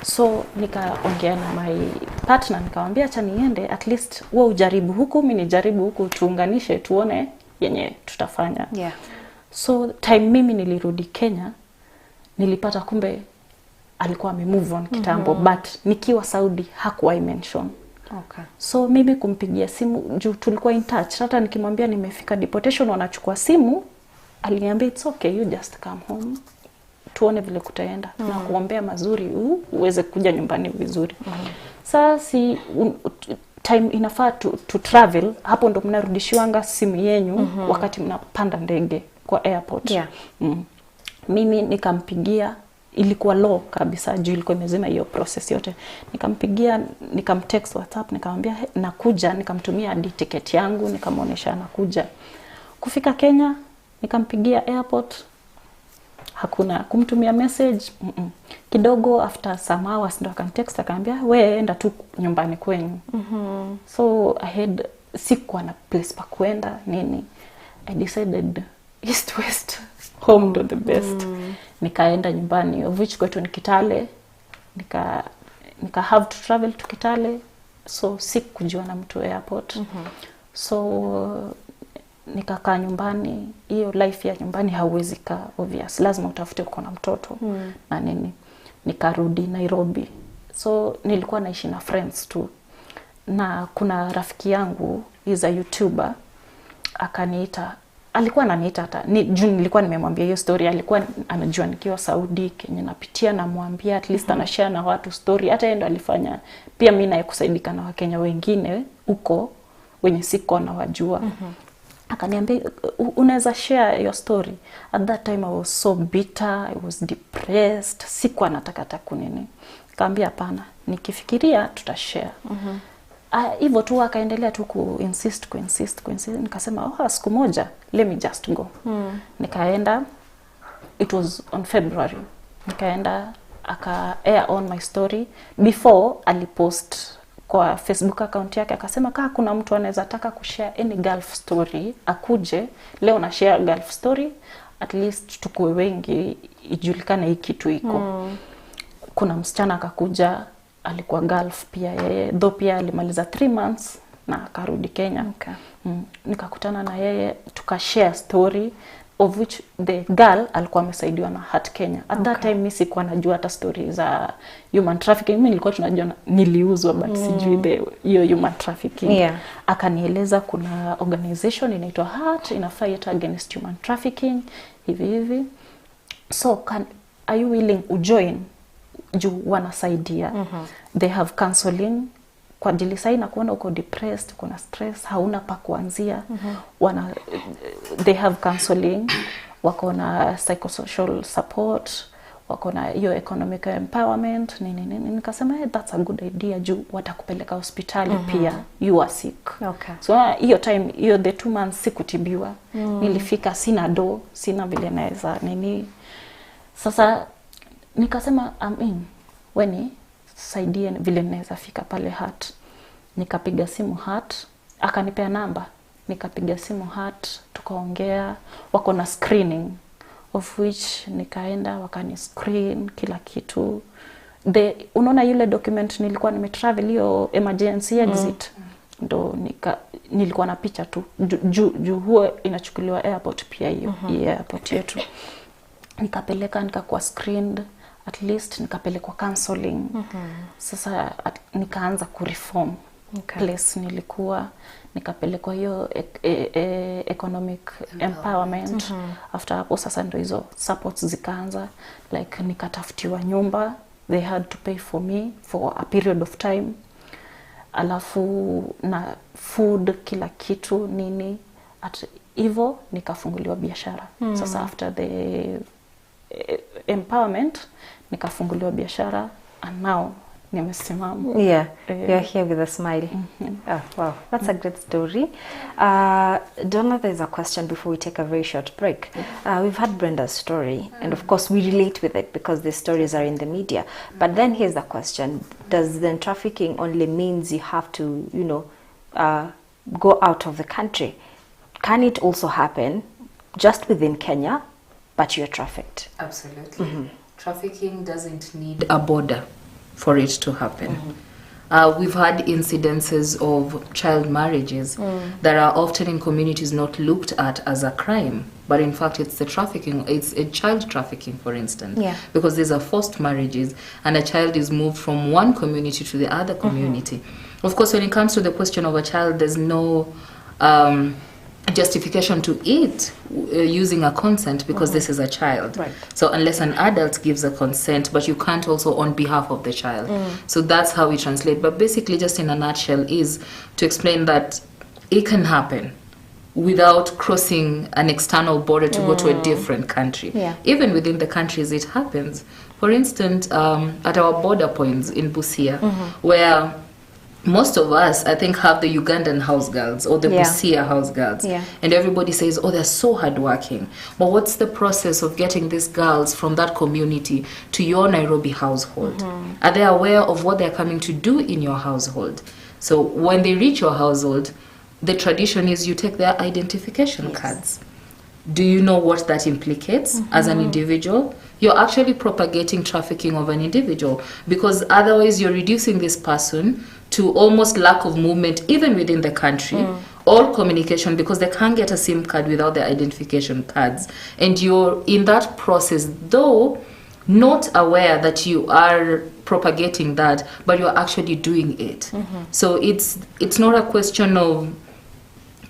So nikaongea na my partner nikamwambia acha niende, at least wewe ujaribu huku mimi nijaribu huku, tuunganishe tuone yenye tutafanya. So time mimi nilirudi Kenya nilipata kumbe alikuwa amemove on kitambo, but nikiwa Saudi hakuwa mention. So mimi kumpigia simu juu tulikuwa in touch, hata nikimwambia nimefika deportation wanachukua simu, aliniambia it's okay, you just come home tuone vile kutaenda na kuombea mazuri uweze kuja nyumbani vizuri. Sasa time inafaa to travel, hapo ndo mnarudishiwanga simu yenu wakati mnapanda ndege kwa airport. Mimi nikampigia, ilikuwa low kabisa juu ilikuwa imezima hiyo process yote. Nikampigia, nikamtext WhatsApp, nikamwambia nakuja, nikamtumia hadi ticket yangu, nikamuonesha nakuja. Kufika Kenya, nikampigia airport, hakuna. Kumtumia message, kidogo after some hours ndo akanitext akaniambia wewe enda tu nyumbani kwenu. So I had sikuwa na place pa kwenda nini. I decided east west home to the best. Nikaenda nyumbani, of which kwetu ni Kitale. Nika have to travel to Kitale so sikujua na mtu airport. So nikakaa nyumbani. Hiyo life ya nyumbani hauwezi kaa obvious, lazima utafute uko na mtoto na nini. Nikarudi Nairobi, so nilikuwa naishi na friends tu, na kuna rafiki yangu is a YouTuber akaniita. Alikuwa ananiita hata juu nilikuwa nimemwambia hiyo story, alikuwa anajua nikiwa Saudi Kenya napitia, na mwambia at least anashare na watu story. Hata yeye ndo alifanya pia mimi naye kusaidika na Wakenya wengine huko wenye siko na wajua. Akaniambia unaweza share your story. At that time I was so bitter, I was depressed, sikuwa nataka hata kunini. Kaambia hapana, nikifikiria tutashare. Hivyo tu akaendelea tu insist. Nikasema siku moja let me just go. Nikaenda, it was on February. Nikaenda air on my story before alipost kwa Facebook account yake, akasema kama kuna mtu anaweza taka kushare any Gulf story akuje leo na share Gulf story, at least tukue wengi ijulikane hii kitu iko. Kuna msichana akakuja, alikuwa Gulf pia yeye, though pia alimaliza 3 months na akarudi Kenya. Nikakutana na yeye tukashare story, of which the girl alikuwa amesaidiwa na Heart Kenya. At that time mimi sikuwa najua hata story za human trafficking. Mimi nilikuwa tunajua niliuzwa, but sijui hiyo human trafficking. Akanieleza kuna organization inaitwa Heart ina fight against human trafficking hivi. So are you willing to join? Juu wanasaidia. They have counseling kwa ajili sai na kuona uko depressed, kuna stress, hauna pa kuanzia. They have counseling, wako na psychosocial support, wako na hiyo economic empowerment nini. Nikasema that's a good idea, juu watakupeleka hospitali pia you are sick. So hiyo time, hiyo the 2 months sikutibiwa. Nilifika sina sina vile naweza nini. Sasa nikasema weni saidie vile naweza fika pale Heart. Nikapiga simu Heart, akanipea namba. Nikapiga simu Heart, tukaongea, wako na screening, of which nikaenda wakani screen kila kitu. Unaona yule document nilikuwa nimetravel, hiyo emergency exit, ndo nilikuwa na picha tu juu huo inachukuliwa airport pia hiyo airport yetu. Nikapeleka, nikakuwa screened, at least nikapelekwa counseling. Sasa nikaanza kureform place nilikuwa, nikapelekwa hiyo economic empowerment. After hapo sasa ndo hizo supports zikaanza, like nikatafutiwa nyumba, they had to pay for me for a period of time, alafu na food kila kitu nini. Hivyo nikafunguliwa biashara. Sasa after the empowerment nikafunguliwa biashara, and now nimesimama. You're here with a smile. Oh, wow, that's a great story. Donna, there's a question before we take a very short break. We've had Brenda's story, and of course we relate with it because the stories are in the media. But then here's the question: does then trafficking only means you have to, go out of the country? Can it also happen just within Kenya, but you're trafficked? Absolutely. Trafficking doesn't need a border for it to happen. We've had incidences of child marriages that are often in communities not looked at as a crime, but in fact it's the trafficking, it's a child trafficking, for instance, because these are forced marriages and a child is moved from one community to the other community. Of course, when it comes to the question of a child, there's no justification to it using a consent, because this is a child. So unless an adult gives a consent, but you can't also on behalf of the child. So that's how we translate. But basically, just in a nutshell, is to explain that it can happen without crossing an external border to go to a different country. Even within the countries, it happens. For instance, at our border points in Busia, where most of us, I think, have the Ugandan house girls or the Busia house girls. And everybody says, oh, they're so hardworking. But what's the process of getting these girls from that community to your Nairobi household? Are they aware of what they're coming to do in your household? So when they reach your household, the tradition is you take their identification cards. Do you know what that implicates as an individual? You're actually propagating trafficking of an individual, because otherwise you're reducing this person to almost lack of movement even within the country. All communication, because they can't get a SIM card without their identification cards. And you're in that process, though not aware that you are propagating that, but you're actually doing it. So it's not a question of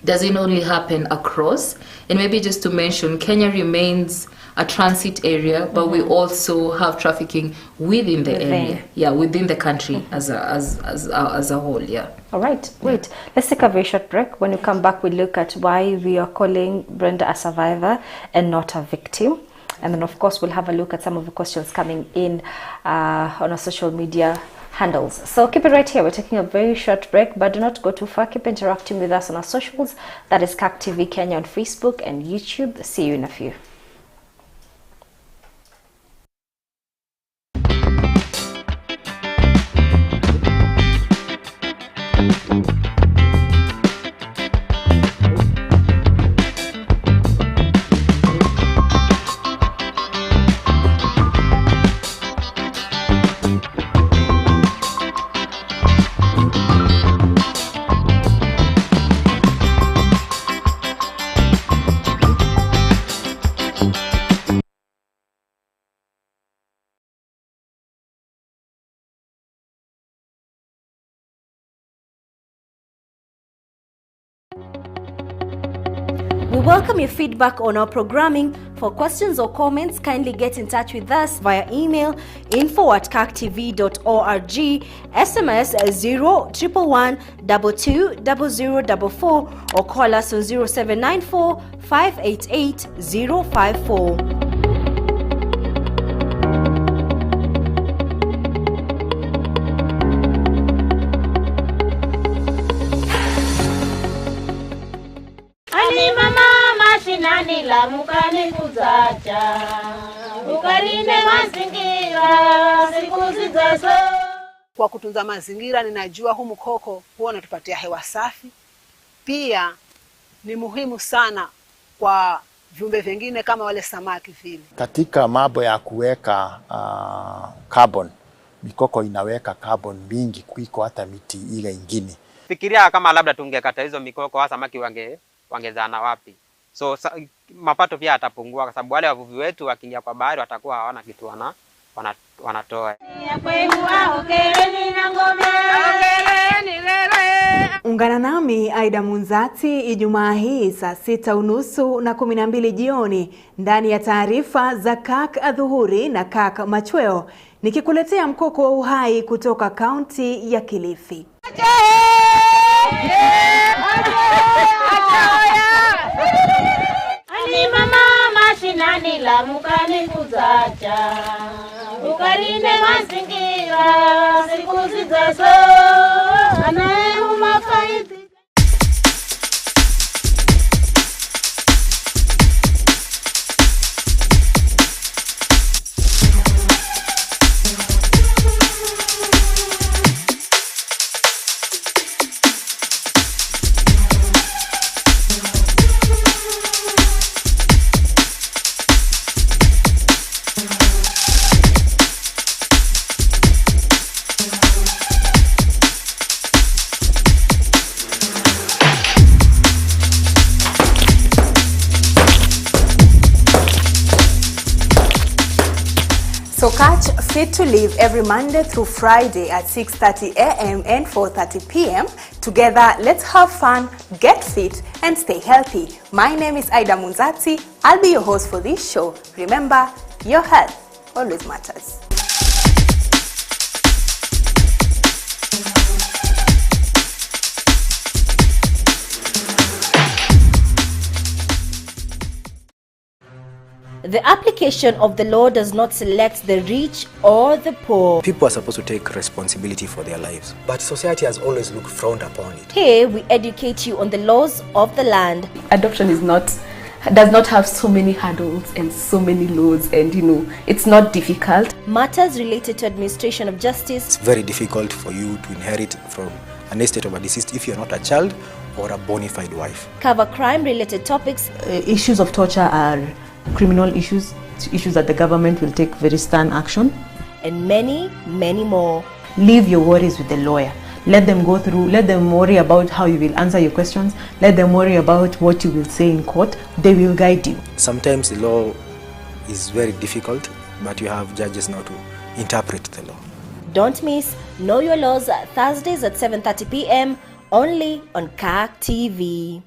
does it only happen across. And maybe just to mention, Kenya remains a transit area, but we also have trafficking within the area. Yeah, within the country as a whole, yeah. All right, great. Let's take a very short break. When we come back, we look at why we are calling Brenda a survivor and not a victim. And then, of course, we'll have a look at some of the questions coming in on our social media handles. So keep it right here. We're taking a very short break, but do not go too far. Keep interacting with us on our socials. That is CAC TV Kenya on Facebook and YouTube. See you in a few. We welcome your feedback on our programming. For questions or comments, kindly get in touch with us via email info@cactv.org, SMS 011 220044, or call us on 0794 588 054. Mashinani la mukani kuzacha ukalinde mazingira siku zijazo. Kwa kutunza mazingira, ninajua huu mkoko huwa unatupatia hewa safi. Pia ni muhimu sana kwa viumbe vingine kama wale samaki vile. Katika mambo ya kuweka carbon, mikoko inaweka carbon mingi kuliko hata miti ile ingine. Fikiria kama labda tungekata hizo mikoko, hasa samaki wangezana wapi? So mapato pia atapungua, kwa sababu wale wavuvi wetu wakiingia kwa bahari watakuwa hawana kitu wanatoa. Ungana nami Aida Munzati Ijumaa hii saa 6:30 na 12 jioni ndani ya taarifa za CAC Adhuhuri na CAC Machweo, nikikuletea mkoko wa uhai kutoka kaunti ya Kilifi. Ani mama mashinani la mukani kuzacha ukalinde mazingira siku zijazo anayeuma faidi. So catch Fit to Live every Monday through Friday at 6:30 a.m. and 4:30 p.m. Together, let's have fun, get fit, and stay healthy. My name is Aida Munzati. I'll be your host for this show. Remember, your health always matters. The application of the law does not select the rich or the poor. People are supposed to take responsibility for their lives, but society has always looked frowned upon it. Here we educate you on the laws of the land. Adoption does not have so many hurdles and so many laws, and it's not difficult. Matters related to administration of justice. It's very difficult for you to inherit from an estate of a deceased if you're not a child or a bona fide wife. Cover crime related topics. Issues of torture are criminal issues that the government will take very stern action. And many, many more. Leave your worries with the lawyer. let them go through, let them worry about how you will answer your questions, let them worry about what you will say in court. They will guide you. Sometimes the law is very difficult, but you have judges now to interpret the law. Don't miss Know Your Laws Thursdays at 7:30 p.m. only on Kirk TV.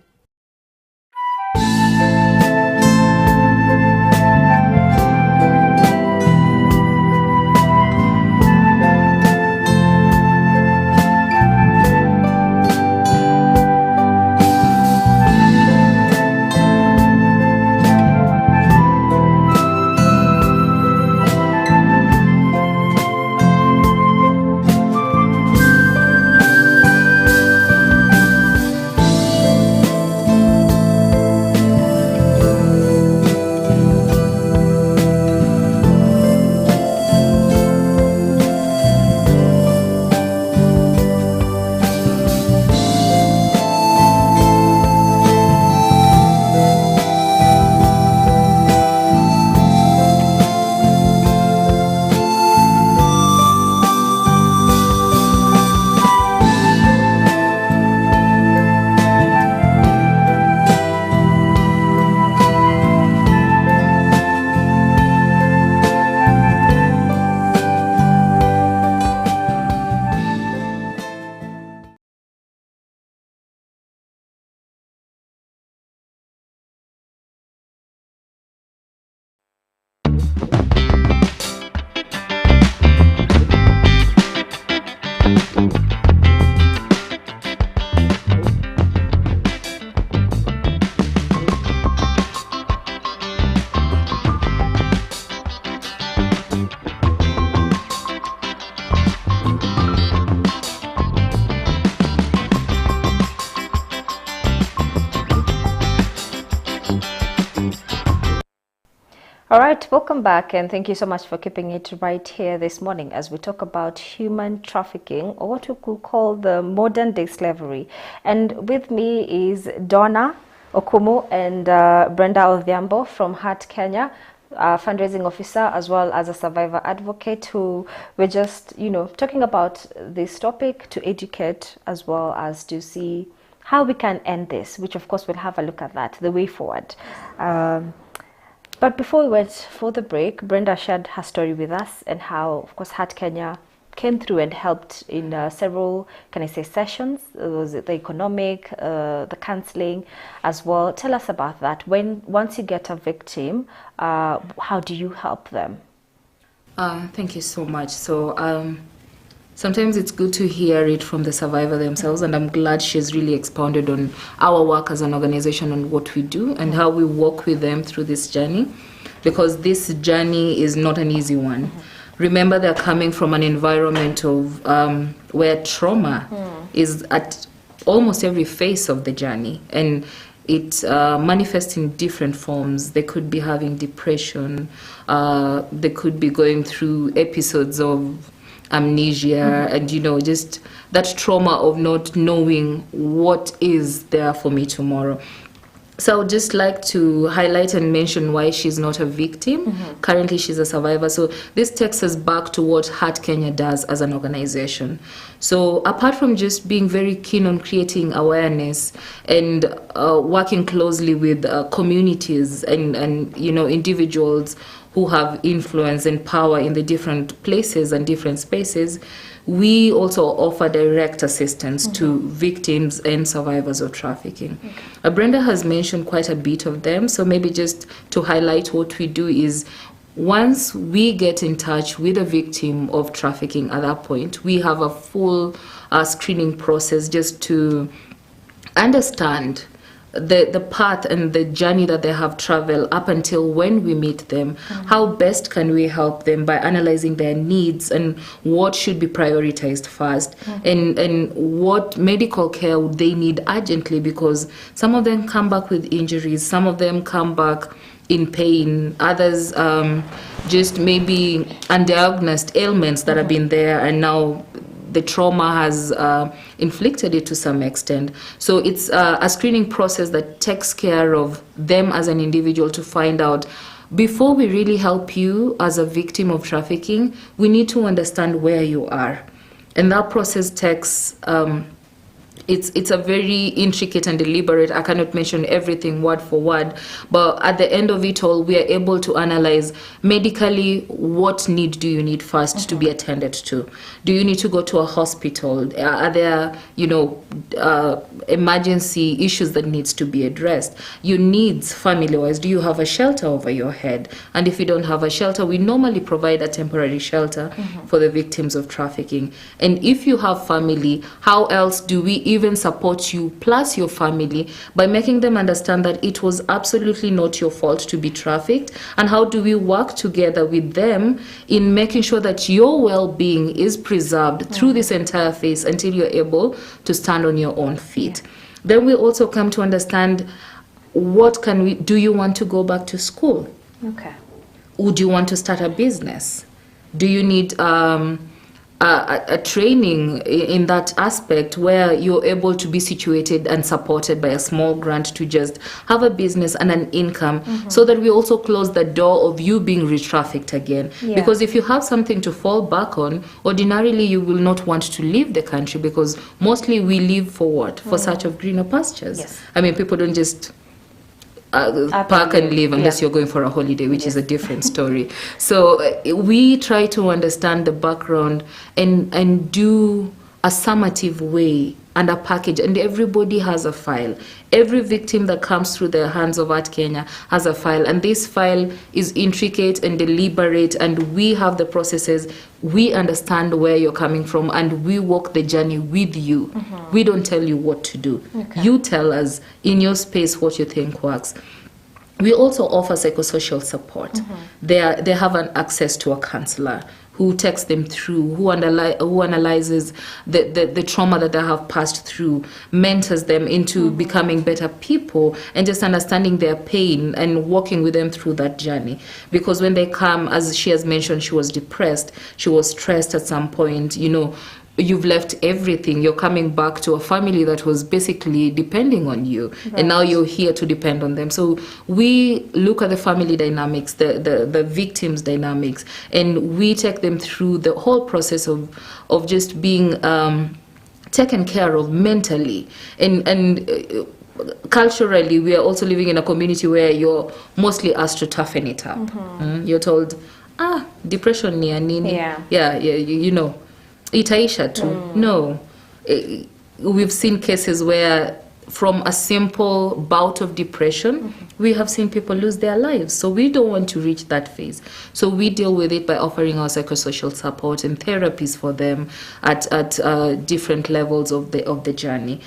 All right, welcome back, and thank you so much for keeping it right here this morning as we talk about human trafficking, or what we could call the modern day slavery. And with me is Donna Okumu and Brenda Odhiambo from Heart Kenya, fundraising officer as well as a survivor advocate, who we're just, talking about this topic to educate as well as to see how we can end this, which of course we'll have a look at that, the way forward. But before we went for the break, Brenda shared her story with us and how, of course, Heart Kenya came through and helped in several, sessions. Was it the economic, the counseling as well? Tell us about that. Once you get a victim, how do you help them? Thank you so much. So sometimes it's good to hear it from the survivor themselves, and I'm glad she's really expounded on our work as an organization, on what we do and how we work with them through this journey, because this journey is not an easy one. Remember, they're coming from an environment of where trauma is at almost every phase of the journey, and it manifests in different forms. They could be having depression, they could be going through episodes of amnesia, and just that trauma of not knowing what is there for me tomorrow. So I would just like to highlight and mention why she's not a victim. Currently she's a survivor. So this takes us back to what Heart Kenya does as an organization. So apart from just being very keen on creating awareness and working closely with communities and individuals who have influence and power in the different places and different spaces, we also offer direct assistance to victims and survivors of trafficking. Brenda has mentioned quite a bit of them, so maybe just to highlight what we do is, once we get in touch with a victim of trafficking, at that point, we have a full screening process just to understand the path and the journey that they have traveled up until when we meet them. How best can we help them by analyzing their needs and what should be prioritized first, and what medical care would they need urgently, because some of them come back with injuries, some of them come back in pain, others just maybe undiagnosed ailments that have been there, and now the trauma has inflicted it to some extent. So it's a screening process that takes care of them as an individual to find out, before we really help you as a victim of trafficking, we need to understand where you are. And that process takes it's a very intricate and deliberate. I cannot mention everything word for word, but at the end of it all, we are able to analyze medically what need do you need first to be attended to. Do you need to go to a hospital? Are there, emergency issues that needs to be addressed? Your needs family-wise, do you have a shelter over your head? And if you don't have a shelter, we normally provide a temporary shelter for the victims of trafficking. And if you have family, how else do we even support you plus your family by making them understand that it was absolutely not your fault to be trafficked, and how do we work together with them in making sure that your well-being is preserved through this entire phase until you're able to stand on your own feet. Then we also come to understand, what can we do? You want to go back to school? Okay. Would you want to start a business? Do you need a training in that aspect where you're able to be situated and supported by a small grant to just have a business and an income, so that we also close the door of you being re-trafficked again? Yeah. Because if you have something to fall back on, ordinarily you will not want to leave the country, because mostly we leave for what? For search of greener pastures. Yes. I mean, people don't just park and leave unless you're going for a holiday, which is a different story. So we try to understand the background and do a summative way and a package, and everybody has a file. Every victim that comes through the hands of Art Kenya has a file, and this file is intricate and deliberate, and we have the processes. We understand where you're coming from, and we walk the journey with you. We don't tell you what to do. Okay. You tell us in your space what you think works. We also offer psychosocial support. They have an access to a counselor who takes them through, who analyzes the trauma that they have passed through, mentors them into becoming better people, and just understanding their pain and walking with them through that journey. Because when they come, as she has mentioned, she was depressed, she was stressed at some point, you've left everything. You're coming back to a family that was basically depending on you, and now you're here to depend on them. So we look at the family dynamics, the victims' dynamics, and we take them through the whole process of just being taken care of mentally. And culturally, we are also living in a community where you're mostly asked to toughen it up. You're told, depression ni ya nini? Yeah, itaisha tu. No. We've seen cases where from a simple bout of depression, we have seen people lose their lives. So we don't want to reach that phase. So we deal with it by offering our psychosocial support and therapies for them at different levels of the journey.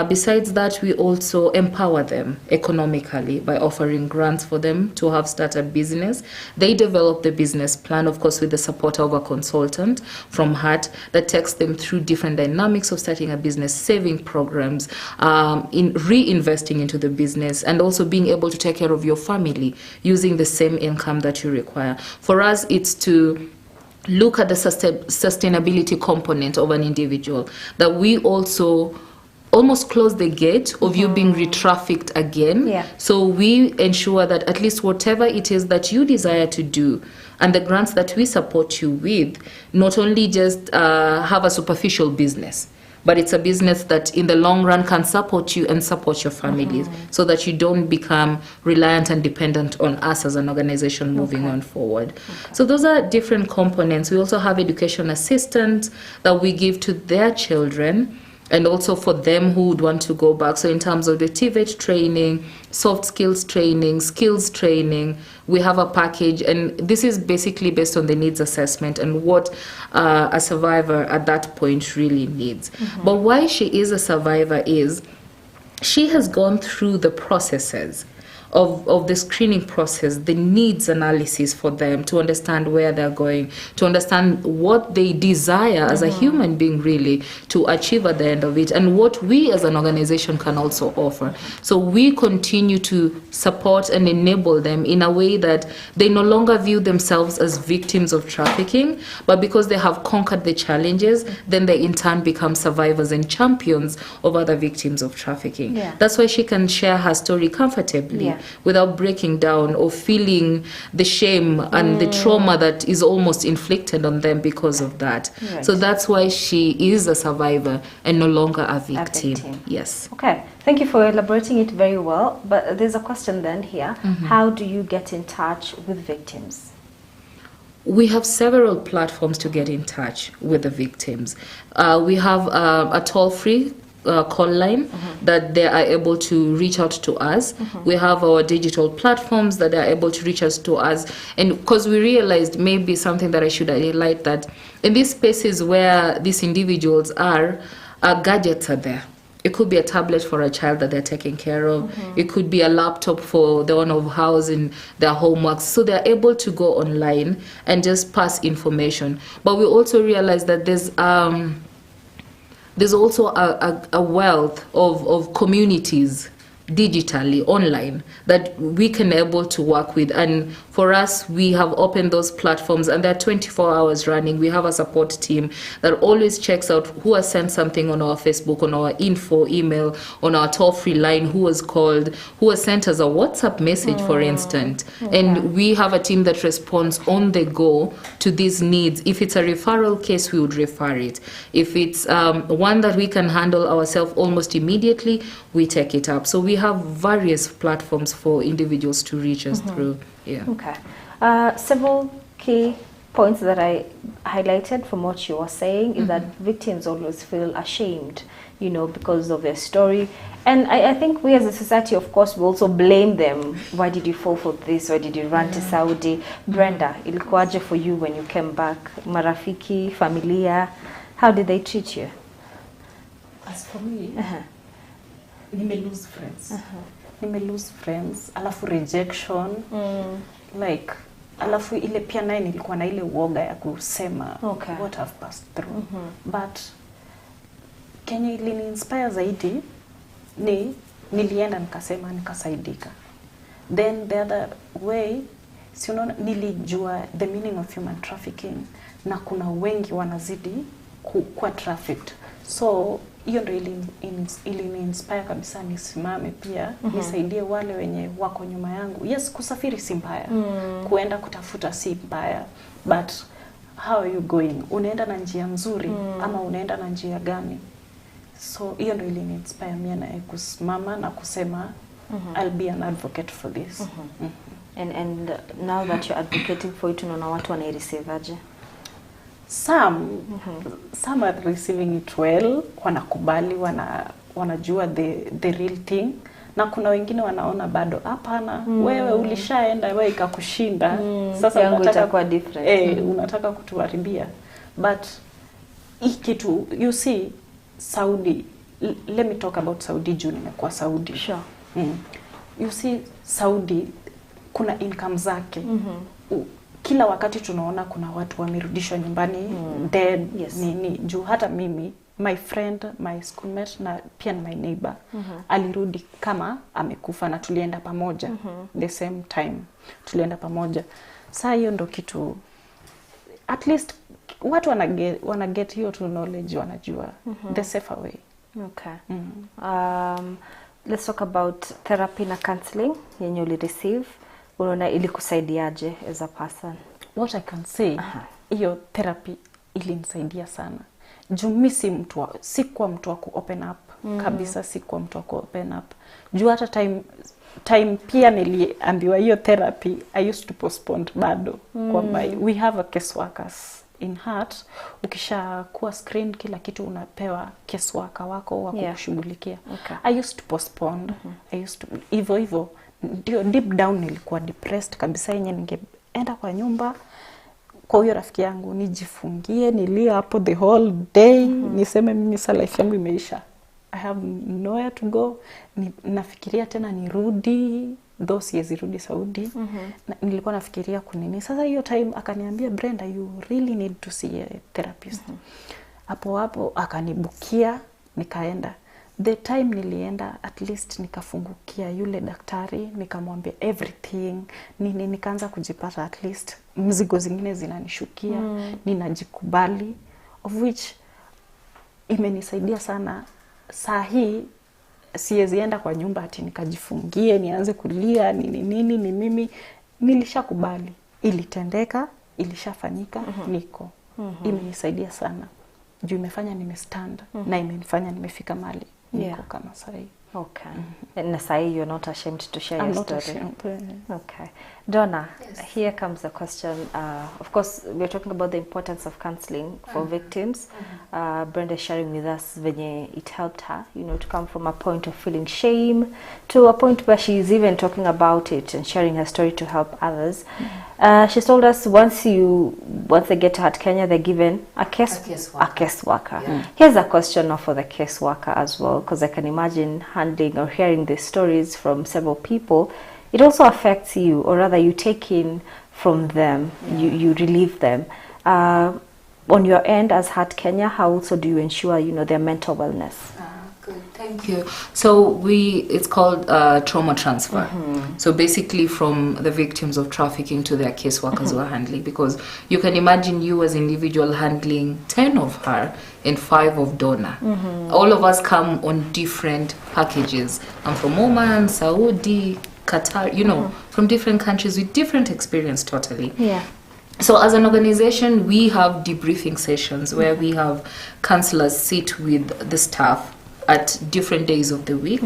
Besides that, we also empower them economically by offering grants for them to have started business. They develop the business plan, of course, with the support of a consultant from HAT that takes them through different dynamics of starting a business, saving programs, in reinvesting into the business, and also being able to take care of your family using the same income that you require. For us, it's to look at the sustainability component of an individual, that we also almost close the gate of you being re-trafficked again. So we ensure that at least whatever it is that you desire to do, and the grants that we support you with, not only just have a superficial business, but it's a business that in the long run can support you and support your families, so that you don't become reliant and dependent on us as an organization moving on forward. So those are different components. We also have education assistance that we give to their children, and also for them who would want to go back. So in terms of the TVET training, soft skills training, skills training, we have a package, and this is basically based on the needs assessment and what a survivor at that point really needs. But why she is a survivor is she has gone through the processes of the screening process, the needs analysis for them to understand where they're going, to understand what they desire as a human being really to achieve at the end of it, and what we as an organization can also offer. So we continue to support and enable them in a way that they no longer view themselves as victims of trafficking, but because they have conquered the challenges, then they in turn become survivors and champions of other victims of trafficking. That's why she can share her story comfortably. without breaking down or feeling the shame and the trauma that is almost inflicted on them because of that. Right. So that's why she is a survivor and no longer a victim. Yes. Okay, thank you for elaborating it very well. But there's a question then here. How do you get in touch with victims? We have several platforms to get in touch with the victims. We have a toll-free call line that they are able to reach out to us. We have our digital platforms that are able to reach us to us. And because we realized maybe something that I should highlight, that in these spaces where these individuals are gadgets are there. It could be a tablet for a child that they're taking care of. It could be a laptop for the owner of house in their homework. So they're able to go online and just pass information. But we also realize that there's also a wealth of communities digitally online that we can able to work with, and for us we have opened those platforms and they're 24 hours running. We have a support team that always checks out who has sent something on our Facebook, on our info email, on our toll-free line, who has called, who has sent us a WhatsApp message, for instance. And we have a team that responds on the go to these needs. If it's a referral case, we would refer it. If it's one that we can handle ourselves almost immediately, we take it up. So we have various platforms for individuals to reach us through. Okay. Several key points that I highlighted from what you were saying is that victims always feel ashamed, you know, because of their story. And I think we as a society, of course, we also blame them. Why did you fall for this? Why did you run to Saudi? Brenda, ilikuwaje for you when you came back? Marafiki, familia, how did they treat you? As for me, nime lose friends. Nime lose friends, alafu rejection, like, alafu ile pia naye nilikuwa na ile uoga ya kusema what I've passed through. But Kenya ilini inspire zaidi ni nilienda nikasema nikasaidika. Then the other way, si unaona, nilijua the meaning of human trafficking na kuna wengi wanazidi kuwa trafficked. So hiyo ndio ili inspire kabisa nisimame pia nisaidie wale wenye wako nyuma yangu. Yes, kusafiri si mbaya. Kuenda kutafuta si mbaya. But how are you going? Unaenda na njia nzuri ama unaenda na njia gani? So hiyo ndio ili inspire mimi na kusimama na kusema I'll be an advocate for this. And now that you're advocating for it, unaona watu wanaireceive aje? Some are receiving it well, wanakubali, wanajua the real thing, na kuna wengine wanaona bado hapana, wewe ulishaenda, wewe ikakushinda, sasa yangu itakuwa different. Unataka kutuharibia. But hii kitu, you see, Saudi, let me talk about Saudi juu nimekuwa Saudi. Sure. You see, Saudi kuna income zake. Kila wakati tunaona kuna watu wamerudishwa nyumbani dead, nini, juu hata mimi, my friend, my schoolmate na pia my neighbor alirudi kama amekufa na tulienda pamoja the same time, tulienda pamoja. Saa hiyo ndo kitu, at least watu wana get hiyo to knowledge, wanajua the safer way. Okay. Let's talk about therapy na counseling yenye uli receive. Unaona ilikusaidiaje as a person? What I can say, hiyo therapy ilinisaidia sana. Juu mimi sikuwa mtu wa ku open up kabisa, sikuwa mtu wa ku open up. Juu hata time pia niliambiwa hiyo therapy, I used to postpone bado. Kwamba we have a caseworkers in heart. Ukisha kuwa screen kila kitu unapewa caseworker wako wa kukushughulikia. I used to postpone. I used to hivyo ndio deep down nilikuwa depressed kabisa, yenye ningeenda kwa nyumba kwa huyo rafiki yangu nijifungie, nilia hapo the whole day, niseme mimi sasa life yangu imeisha. I have nowhere to go. Nafikiria tena nirudi, though siwezi Saudi. Nilikuwa nafikiria kunini. Sasa hiyo time akaniambia, Brenda, you really need to see a therapist. Hapo akanibukia, nikaenda. The time nilienda, at least nikafungukia yule daktari, nikamwambia everything, nikaanza kujipata, at least mzigo zingine zinanishukia, ninajikubali, of which imenisaidia sana. Saa hii siwezi enda kwa nyumba ati nikajifungie nianze kulia ni mimi nilishakubali, ilitendeka, ilishafanyika, niko. Imenisaidia sana. Juu imefanya nimestand na imenifanya nimefika mahali niko kama sasa. Okay. And Nasai, you're not ashamed to share I'm your not story? ashamed. Okay. Donna, here comes a question. Of course, we're talking about the importance of counseling for victims. Brenda is sharing with us venye it helped her, you know, to come from a point of feeling shame to a point where she's even talking about it and sharing her story to help others. She's told us once they get to Heart Kenya, they're given a case worker. Here's a question now for the case worker as well, because I can imagine handling or hearing these stories from several people. It also affects you, or rather you take in from them, you relieve them. On your end as Heart Kenya, how also do you ensure, you know, their mental wellness? Good, thank you. So it's called trauma transfer. So basically from the victims of trafficking to their caseworkers who are handling, because you can imagine you as individual handling 10 of her and 5 of Donna. All of us come on different packages. I'm from Oman, Saudi, Qatar, you know, from different countries with different experience totally. So as an organization, we have debriefing sessions where we have counselors sit with the staff at different days of the week.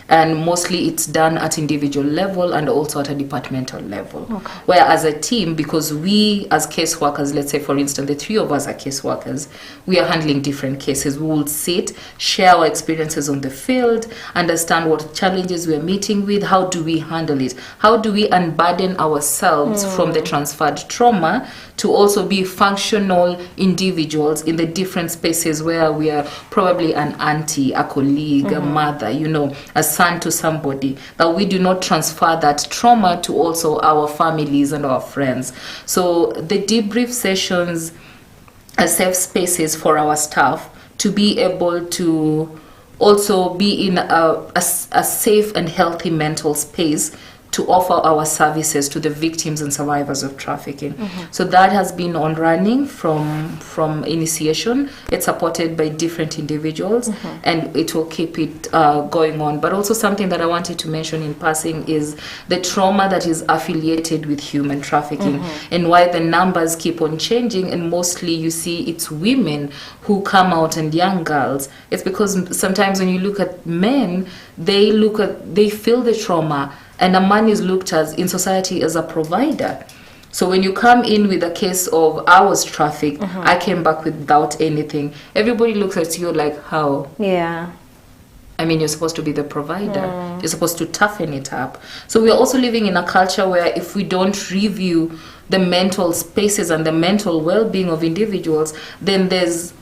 And mostly it's done at individual level and also at a departmental level. Where as a team, because we as caseworkers, let's say for instance, the 3 of us are caseworkers, we are handling different cases. We will sit, share our experiences on the field, understand what challenges we are meeting with, how do we handle it, how do we unburden ourselves from the transferred trauma to also be functional individuals in the different spaces where we are probably an auntie, a colleague, a mother, you know, a son to somebody, that we do not transfer that trauma to also our families and our friends. So the debrief sessions are safe spaces for our staff to be able to also be in a safe and healthy mental space to offer our services to the victims and survivors of trafficking. So that has been on running from initiation. It's supported by different individuals, and it will keep it going on. But also something that I wanted to mention in passing is the trauma that is affiliated with human trafficking, and why the numbers keep on changing, and mostly you see it's women who come out and young girls. It's because sometimes when you look at men, they feel the trauma, and a man is looked at in society as a provider. So when you come in with a case of I was trafficked, I came back without anything, everybody looks at you like, how? I mean, you're supposed to be the provider. You're supposed to toughen it up. So we're also living in a culture where if we don't review the mental spaces and the mental well-being of individuals, then there's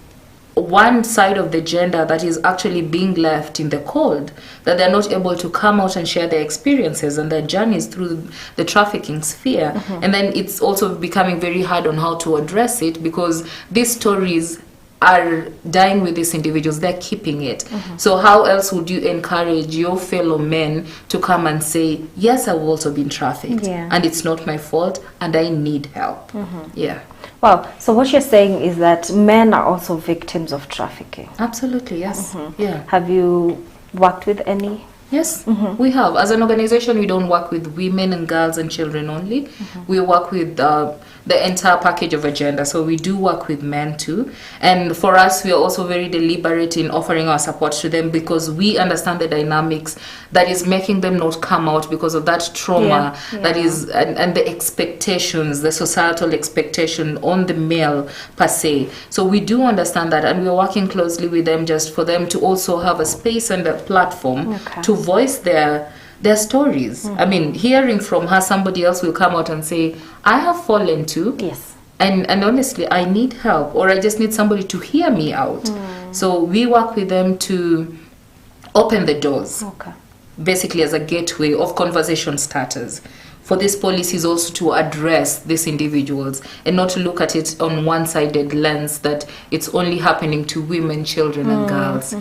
one side of the gender that is actually being left in the cold, that they're not able to come out and share their experiences and their journeys through the trafficking sphere. And then it's also becoming very hard on how to address it, because these stories are dying with these individuals, they're keeping it. So how else would you encourage your fellow men to come and say, yes, I've also been trafficked, and it's not my fault, and I need help. Wow. So what you're saying is that men are also victims of trafficking? Absolutely, yes. Have you worked with any? Yes, we have. As an organization, we don't work with women and girls and children only. We work with the entire package of agenda. So we do work with men too. And for us, we are also very deliberate in offering our support to them, because we understand the dynamics that is making them not come out because of that trauma that is, and the expectations, the societal expectation on the male per se. So we do understand that, and we're working closely with them just for them to also have a space and a platform to voice their stories. I mean, hearing from her, somebody else will come out and say, I have fallen too. And honestly, I need help, or I just need somebody to hear me out. So we work with them to open the doors, basically as a gateway of conversation starters, for these policies also to address these individuals and not to look at it on one-sided lens that it's only happening to women, children and girls.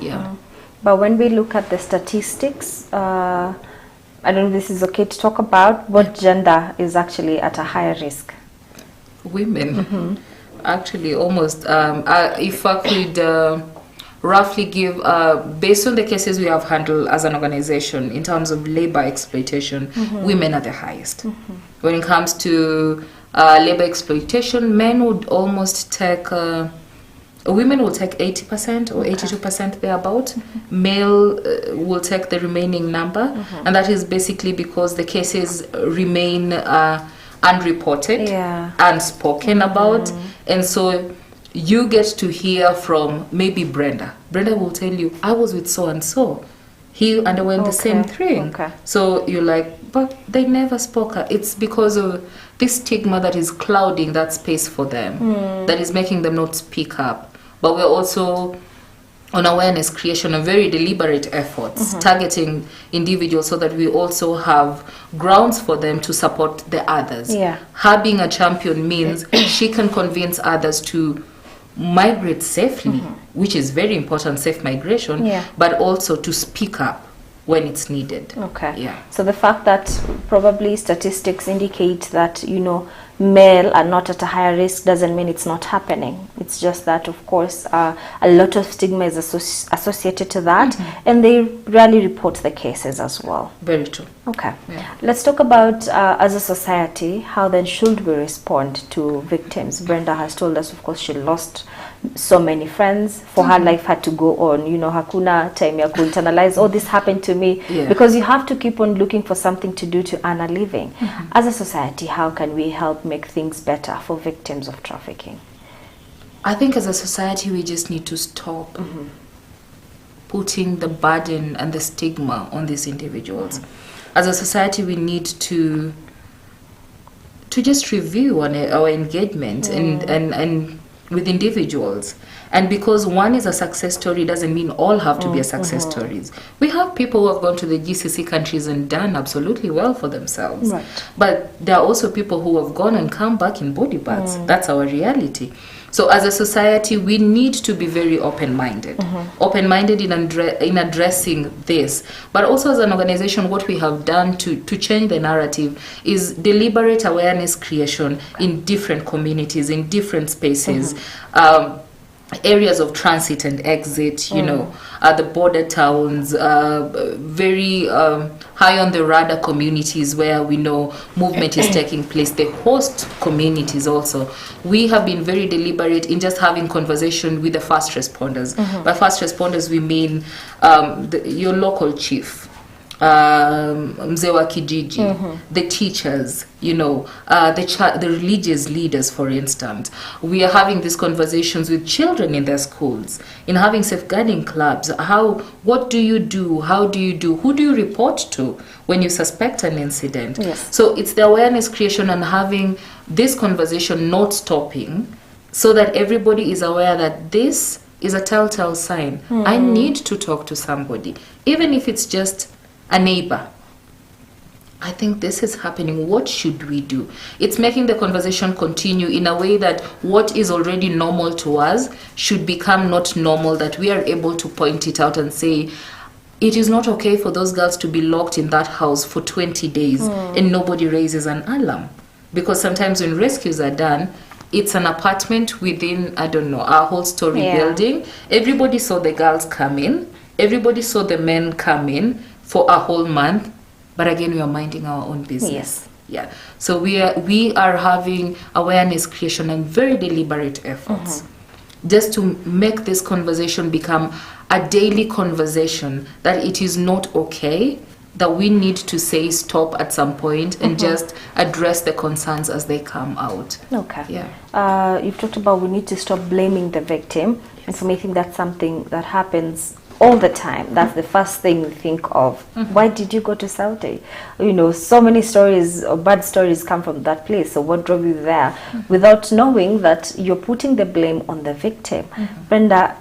But when we look at the statistics, I don't know if this is okay to talk about, what gender is actually at a higher risk? Women. Actually, almost. If I could roughly give, based on the cases we have handled as an organization in terms of labor exploitation, women are the highest. When it comes to labor exploitation, men would almost take, women will take 80% or 82% thereabout. Male will take the remaining number, and that is basically because the cases remain unreported, unspoken about, and so you get to hear from maybe Brenda. Brenda will tell you, I was with so and so. He underwent the same thing. So you're like, but they never spoke. It's because of this stigma that is clouding that space for them, that is making them not speak up. But we're also on awareness creation and very deliberate efforts targeting individuals so that we also have grounds for them to support the others. Her being a champion means she can convince others to migrate safely, which is very important, safe migration, but also to speak up when it's needed. So the fact that probably statistics indicate that, you know, male are not at a higher risk doesn't mean it's not happening. It's just that, of course, a lot of stigma is associated to that, and they rarely report the cases as well. Very true. Let's talk about, as a society, how then should we respond to victims? Brenda has told us, of course, she lost so many friends. For her life had to go on. You know, hakuna time ya internalize, oh, this happened to me. Because you have to keep on looking for something to do to earn a living. As a society, how can we help make things better for victims of trafficking? I think as a society, we just need to stop putting the burden and the stigma on these individuals. As a society, we need to just review on our engagement and with individuals. And because one is a success story doesn't mean all have to be a success stories. We have people who have gone to the GCC countries and done absolutely well for themselves. But there are also people who have gone and come back in body bags. That's our reality. So as a society, we need to be very open-minded. Open-minded in addressing this. But also as an organization, what we have done to change the narrative is deliberate awareness creation in different communities, in different spaces. Areas of transit and exit, you know, the border towns, very high on the radar communities where we know movement is taking place, the host communities also. We have been very deliberate in just having conversation with the first responders. By first responders, we mean your local chief, mzee wa kijiji, the teachers, you know, the religious leaders, for instance. We are having these conversations with children in their schools, in having safeguarding clubs. What do you do? How do you do? Who do you report to when you suspect an incident? So it's the awareness creation and having this conversation not stopping, so that everybody is aware that this is a telltale sign. I need to talk to somebody, even if it's just a neighbor. I think this is happening. What should we do? It's making the conversation continue in a way that what is already normal to us should become not normal, that we are able to point it out and say, it is not okay for those girls to be locked in that house for 20 days and nobody raises an alarm. Because sometimes when rescues are done, it's an apartment within, I don't know, a whole story building. Everybody saw the girls come in. Everybody saw the men come in for a whole month, but again, we are minding our own business. So we are having awareness creation and very deliberate efforts just to make this conversation become a daily conversation, that it is not okay, that we need to say stop at some point and just address the concerns as they come out. You've talked about we need to stop blaming the victim, and for me, I think that's something that happens all the time. That's the first thing we think of. Why did you go to Saudi? You know, so many stories or bad stories come from that place. So what drove you there? Without knowing that you're putting the blame on the victim. Brenda,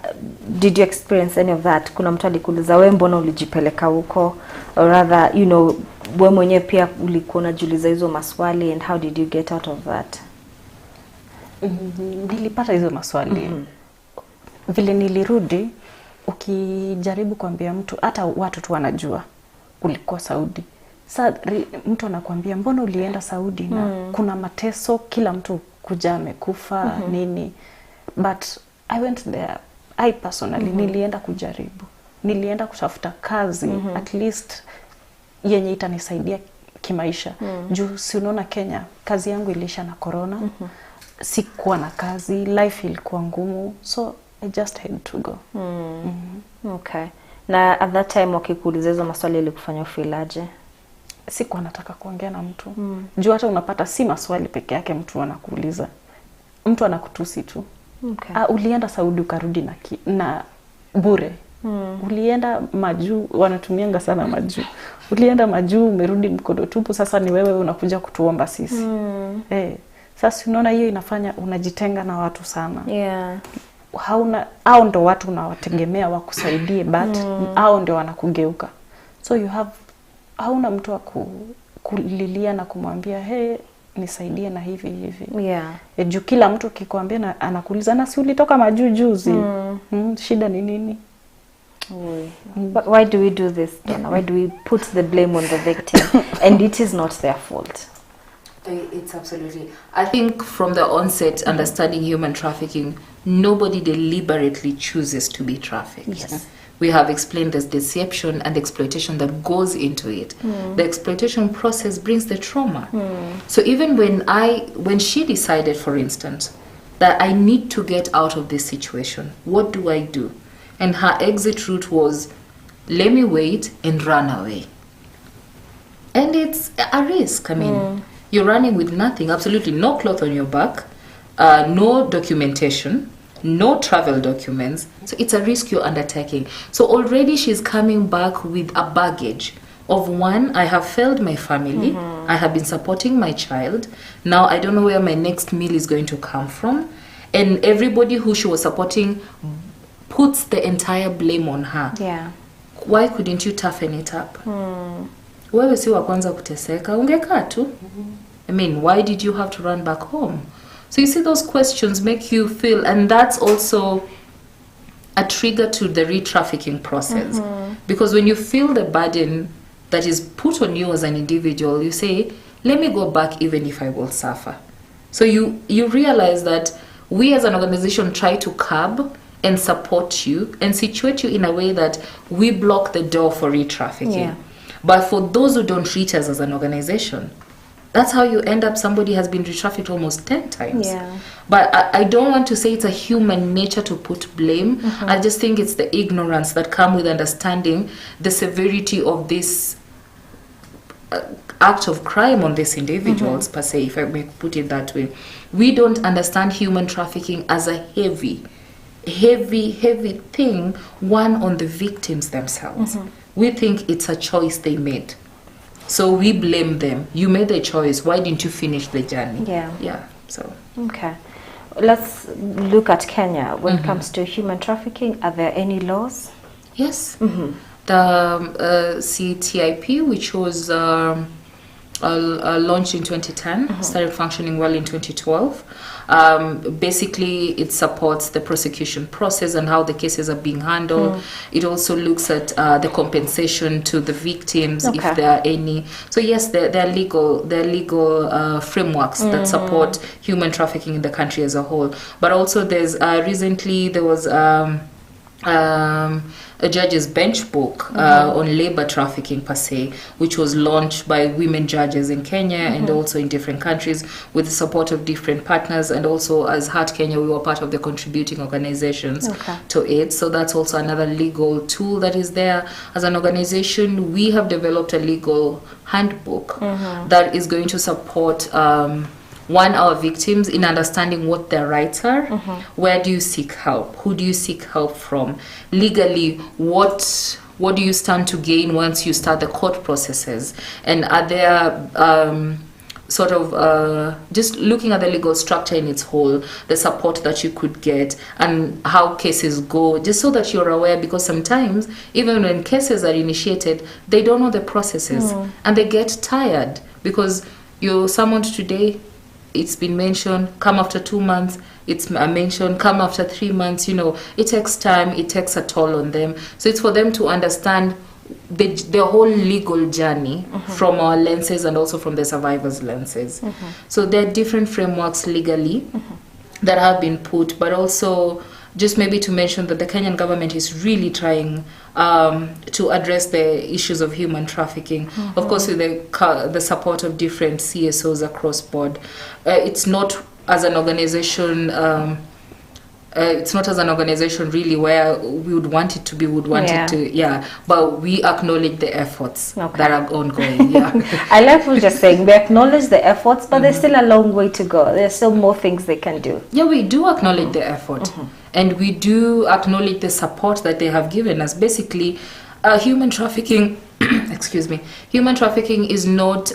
did you experience any of that? Kuna mtu alikuuliza wewe mbona ulijipeleka huko? Or rather, you know, wewe mwenyewe pia ulikuwa unajiuliza hizo maswali, and how did you get out of that? Nilipata hizo maswali. Vile nilirudi, ukijaribu kuambia mtu, hata watu tu wanajua ulikuwa Saudi. Mtu anakuambia mbona ulienda Saudi na kuna mateso, kila mtu kuja amekufa nini. But I went there. I personally nilienda kujaribu, nilienda kutafuta kazi at least yenye itanisaidia kimaisha. Juu si unaona Kenya, kazi yangu ilisha na corona. Sikuwa na kazi, life ilikuwa ngumu, so I just had to go. Okay. Na at that time wakikuuliza hizo maswali ilikufanya ufeel aje? Sikuwa nataka kuongea na mtu. Juu hata unapata si maswali peke yake mtu anakuuliza. Mtu anakutusi tu. Okay. Ulienda Saudi ukarudi na bure. Ulienda majuu, wanatumianga sana majuu. Ulienda majuu umerudi mkono tupu, sasa ni wewe unakuja kutuomba sisi. Sasa unaona hiyo inafanya unajitenga na watu sana. Hao ndo watu unawategemea wakusaidie, but hao ndio wanakugeuka. So hauna mtu wa kulilia na kumwambia hey, nisaidie na hivi hivi. Juu kila mtu kikwambia na anakuuliza na si ulitoka majuu juzi. Shida ni nini? But why do we do this, Donna? Why do we put the blame on the victim and it is not their fault? It's absolutely. I think from the onset, understanding human trafficking, nobody deliberately chooses to be trafficked. Yes. We have explained this deception and exploitation that goes into it. The exploitation process brings the trauma. So even when she decided, for instance, that I need to get out of this situation, what do I do? And her exit route was, let me wait and run away. And it's a risk. I mean, you're running with nothing, absolutely no cloth on your back, no documentation, no travel documents. So it's a risk you're undertaking. So already she's coming back with a baggage of one, I have failed my family, I have been supporting my child, now I don't know where my next meal is going to come from. And everybody who she was supporting puts the entire blame on her. Why couldn't you toughen it up? Wewe si wa kwanza kuteseka, ungekaa tu. I mean, why did you have to run back home? So you see, those questions make you feel, and that's also a trigger to the re-trafficking process. Because when you feel the burden that is put on you as an individual, you say, let me go back even if I will suffer. So you realize that we as an organization try to curb and support you and situate you in a way that we block the door for re-trafficking. But for those who don't treat us as an organization, that's how you end up, somebody has been re-trafficked almost 10 times. But I don't want to say it's a human nature to put blame. I just think it's the ignorance that comes with understanding the severity of this act of crime on these individuals, per se, if I may put it that way. We don't understand human trafficking as a heavy thing, one on the victims themselves. We think it's a choice they made. So we blame them. You made the choice. Why didn't you finish the journey? So. Okay. Let's look at Kenya. When it comes to human trafficking, are there any laws? Yes. The CTIP, which was launched in 2010, started functioning well in 2012. Basically, it supports the prosecution process and how the cases are being handled. It also looks at the compensation to the victims, if there are any. So yes, there are legal frameworks that support human trafficking in the country as a whole. But also, there's recently there was a judge's bench book on labor trafficking per se, which was launched by women judges in Kenya and also in different countries with the support of different partners. And also as Heart Kenya, we were part of the contributing organizations to it. So that's also another legal tool that is there. As an organization, we have developed a legal handbook that is going to support our victims in understanding what their rights are. Where do you seek help? Who do you seek help from? Legally, what do you stand to gain once you start the court processes? And are there just looking at the legal structure in its whole, the support that you could get and how cases go, just so that you're aware, because sometimes even when cases are initiated, they don't know the processes and they get tired because you're summoned today, it's been mentioned, come after 2 months, it's mentioned, come after 3 months, it takes time, it takes a toll on them. So it's for them to understand the whole legal journey from our lenses and also from the survivors' lenses. So there are different frameworks legally that have been put, but also just maybe to mention that the Kenyan government is really trying to address the issues of human trafficking. Of course, with the support of different CSOs across board. It's not as an organization. It's not as an organization really where we would want it to be. Would want it to, but we acknowledge the efforts that are ongoing. I like what you're saying. We acknowledge the efforts, but there's still a long way to go. There's still more things they can do. Yeah, we do acknowledge the effort, and we do acknowledge the support that they have given us. Basically, human trafficking, excuse me, human trafficking is not.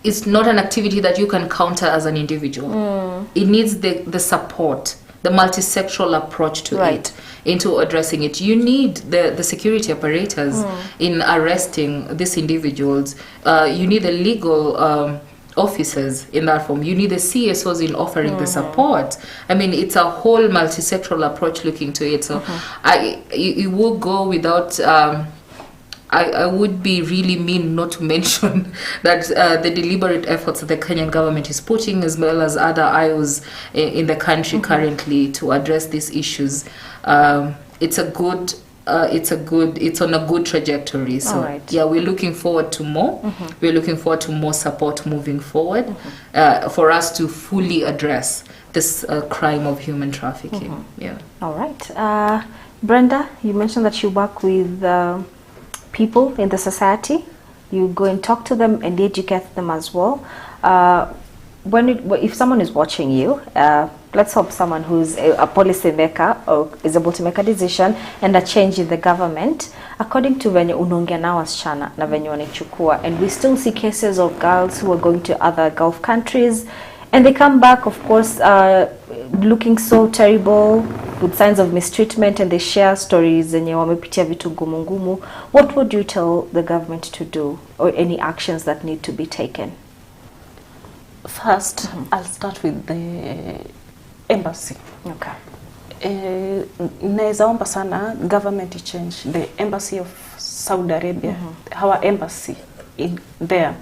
It's not an activity that you can counter as an individual. It needs the support, the multi-sectoral approach to it, into addressing it. You need the security apparatus in arresting these individuals. You need the legal officers in that form. You need the CSOs in offering the support. I mean, it's a whole multi-sectoral approach looking to it. So it will go without... I would be really mean not to mention that the deliberate efforts that the Kenyan government is putting, as well as other IOs in the country currently, to address these issues. It's on a good trajectory. So yeah, we're looking forward to more. We're looking forward to more support moving forward for us to fully address this crime of human trafficking. Yeah. All right. Brenda, you mentioned that you work with people in the society. You go and talk to them and educate them as well. If someone is watching you, let's hope someone who's a policy maker or is able to make a decision and a change in the government, according to venye unaongea na wasichana na venye wanachukua, and we still see cases of girls who are going to other Gulf countries and they come back, of course, looking so terrible, with signs of mistreatment, and they share stories zenye wamepitia vitu ngumu ngumu. What would you tell the government to do, or any actions that need to be taken? First, I'll start with the embassy. Okay. Naweza omba sana government change the embassy of Saudi Arabia, our embassy in there.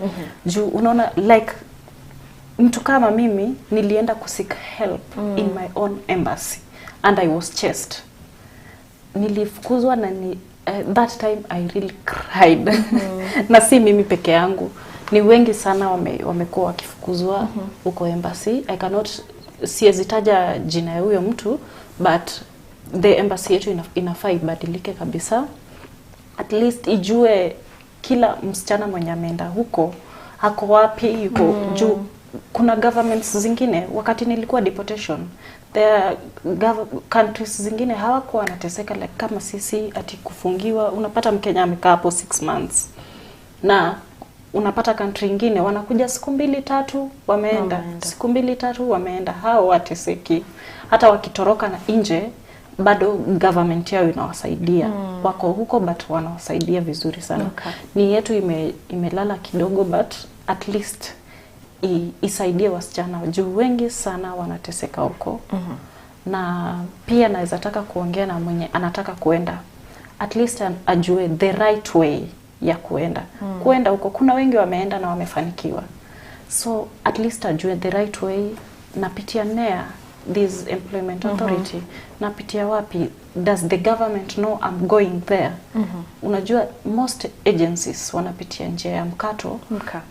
Juu unaona, like mtu kama mimi nilienda kuseek help in my own embassy and I was chased. Nilifukuzwa na that time I really cried. Na si mimi peke yangu, ni wengi sana wamekuwa wakifukuzwa huko embassy. I cannot siezitaja jina ya huyo mtu, but the embassy yetu inafaa ibadilike kabisa. At least ijue kila msichana mwenye ameenda huko hako wapi yuko juu. Kuna governments zingine wakati nilikuwa deportation, the countries zingine hawakuwa wanateseka like kama sisi, ati kufungiwa. Unapata Mkenya amekaa hapo 6 months, na unapata country nyingine wanakuja siku 2-3 wameenda, siku 2-3 wameenda. Hao wateseki, hata wakitoroka na nje bado government yao inawasaidia. Wako huko but wanawasaidia vizuri sana. Ni yetu imelala kidogo, but at least isaidie wasichana juu wengi sana wanateseka huko. Na pia naweza taka kuongea na mwenye anataka kuenda, at least ajue the right way ya kuenda. Kuenda huko kuna wengi wameenda na wamefanikiwa, so at least ajue the right way. Napitia NEA, this employment authority, napitia wapi, does the government know I'm going there? Unajua most agencies wanapitia njia ya mkato,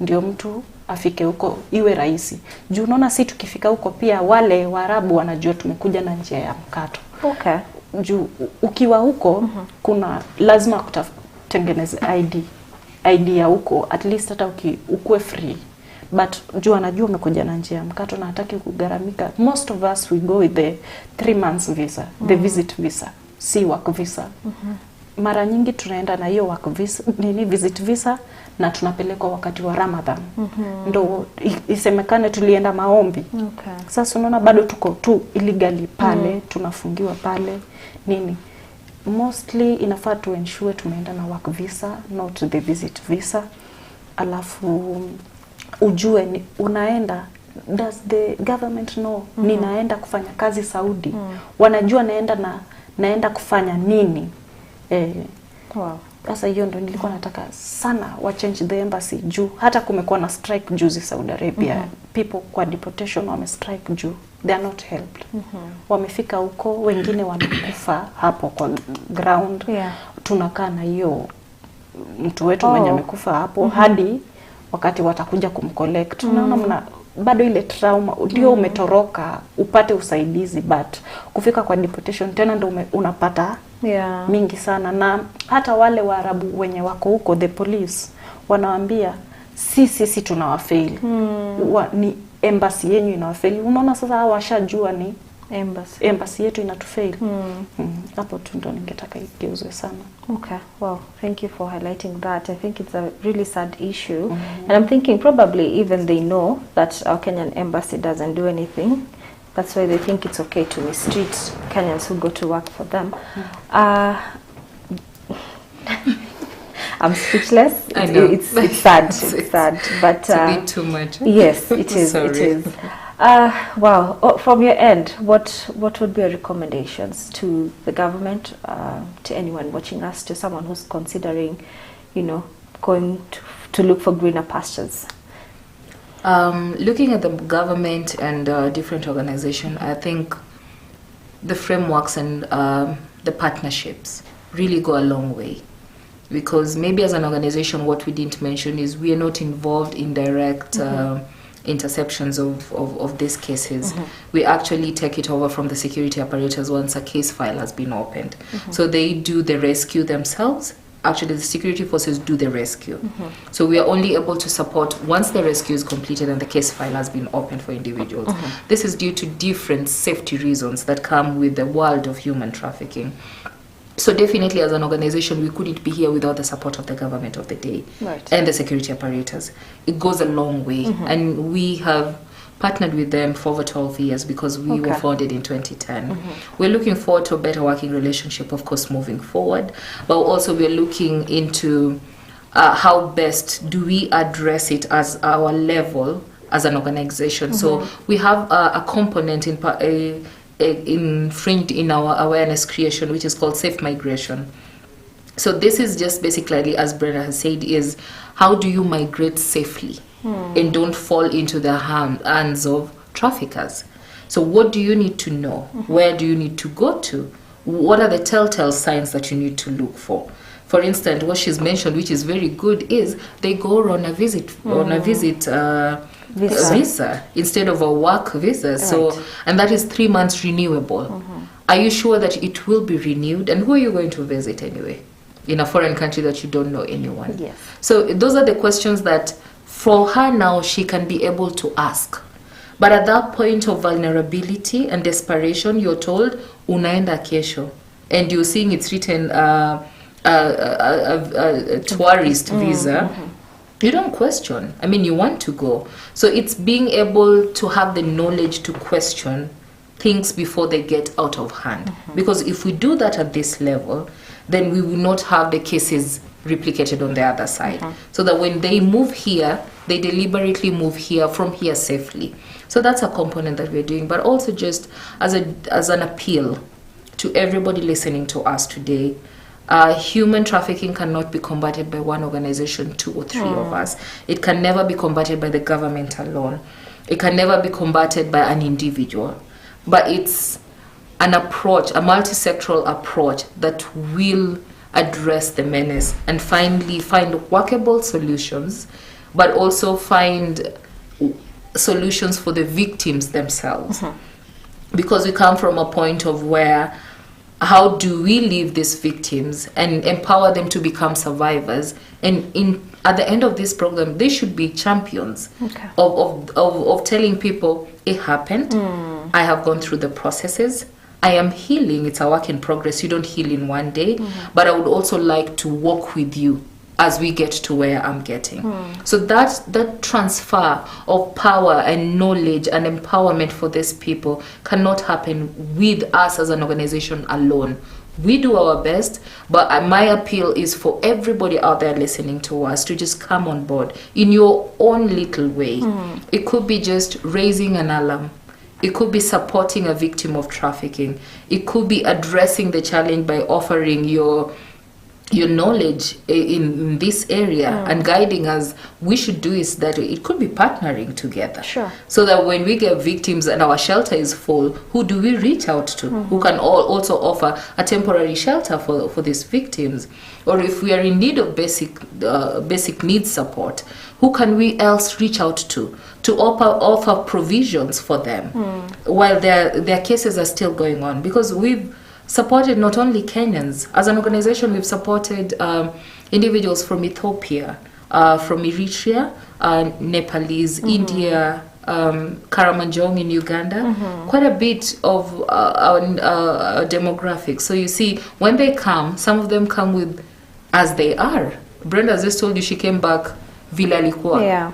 ndio mtu afike huko iwe rahisi. Juu unaona si tukifika huko pia wale Waarabu wanajua tumekuja na njia ya mkato. Juu ukiwa huko kuna lazima kutengeneza ID ya huko, at least hata ukue free. But juu anajua umekuja na njia ya mkato na hataki kugaramika. Most of us we go with the 3 months visa, the visit visa, si work visa. Mara nyingi tunaenda na hiyo work visa, visit visa, na tunapelekwa wakati wa Ramadhan. Ndo isemekane tulienda maombi. Sasa unaona bado tuko tu illegally pale, tunafungiwa pale nini. Mostly inafaa to ensure tumeenda na work visa, not the visit visa. Alafu ujue ni unaenda, does the government know ninaenda kufanya kazi Saudi? Wanajua naenda kufanya nini? Sasa hiyo ndo nilikuwa nataka sana wa change the embassy juu hata kumekuwa na strike juzi Saudi Arabia. People kwa deportation wame strike juu they are not helped. Wamefika huko, wengine wanakufa hapo kwa ground. Tunakaa na hiyo mtu wetu mwenye amekufa hapo hadi wakati watakuja kumcollect. Tunaona bado ile trauma ndio umetoroka upate usaidizi, but kufika kwa deportation tena ndio unapata mingi sana. Na hata wale Waarabu wenye wako huko, the police wanawaambia sisi tunawafail. Ni embassy yenu inawafail. Unaona sasa hao washajua ni embassy yetu inatufail. Hapo tu ndo ningetaka igeuzwe sana. Okay, well, thank you for highlighting that. I think it's a really sad issue. And I'm thinking probably even they know that our Kenyan embassy doesn't do anything. That's why they think it's okay to mistreat Kenyans who go to work for them. I'm speechless. I know. It's sad. It's sad. But it's a bit too much. Yes, it is. Sorry. It is. Wow. From your end, what would be your recommendations to the government, to anyone watching us, to someone who's considering, going to look for greener pastures? Looking at the government and different organizations, I think the frameworks and the partnerships really go a long way. Because maybe as an organization, what we didn't mention is we are not involved in direct interceptions of these cases. We actually take it over from the security apparatus once a case file has been opened. So they do the rescue themselves. Actually, the security forces do the rescue. So we are only able to support once the rescue is completed and the case file has been opened for individuals. This is due to different safety reasons that come with the world of human trafficking. So definitely as an organization, we couldn't be here without the support of the government of the day and the security apparatus. It goes a long way. And we have partnered with them for over 12 years because we were founded in 2010. We're looking forward to a better working relationship, of course, moving forward. But also we're looking into how best do we address it as our level as an organization. So we have a component infringed in our awareness creation, which is called safe migration. So this is just basically, as Brenda has said, is how do you migrate safely and don't fall into the hands of traffickers. So what do you need to know? Where do you need to go to? What are the telltale signs that you need to look for? For instance, what she's mentioned, which is very good, is they go on a visit visa instead of a work visa. So, and that is 3 months renewable. Are you sure that it will be renewed? And who are you going to visit anyway? In a foreign country that you don't know anyone. Yes. So those are the questions that for her now she can be able to ask. But at that point of vulnerability and desperation, you're told, unaenda kesho. And you're seeing it's written a tourist visa. You don't question. I mean, you want to go. So it's being able to have the knowledge to question things before they get out of hand. Because if we do that at this level, then we will not have the cases replicated on the other side. So that when they move here, they deliberately move here from here safely. So that's a component that we're doing. But also just as an appeal to everybody listening to us today, human trafficking cannot be combated by one organization, 2 or 3 of us. It can never be combated by the government alone. It can never be combated by an individual. But it's an approach, a multi-sectoral approach that will address the menace and finally find workable solutions, but also find solutions for the victims themselves. Because we come from a point of where how do we leave these victims and empower them to become survivors? And at the end of this program, they should be champions of telling people, it happened, I have gone through the processes, I am healing, it's a work in progress, you don't heal in one day, but I would also like to walk with you as we get to where I'm getting. So that transfer of power and knowledge and empowerment for these people cannot happen with us as an organization alone. We do our best, but my appeal is for everybody out there listening to us to just come on board in your own little way. It could be just raising an alarm. It could be supporting a victim of trafficking. It could be addressing the challenge by offering your your knowledge in this area and guiding us, we should do is that it could be partnering together. Sure. So that when we get victims and our shelter is full, who do we reach out to? Who can also offer a temporary shelter for these victims? Or if we are in need of basic needs support, who can we else reach out to offer provisions for them while their cases are still going on? Because we've supported not only Kenyans. As an organization, we've supported individuals from Ethiopia, from Eritrea, Nepalese, India, Karamanjong in Uganda, quite a bit of our demographics. So you see, when they come, some of them come with, as they are. Brenda just told you she came back Vila Likuwa. Yeah.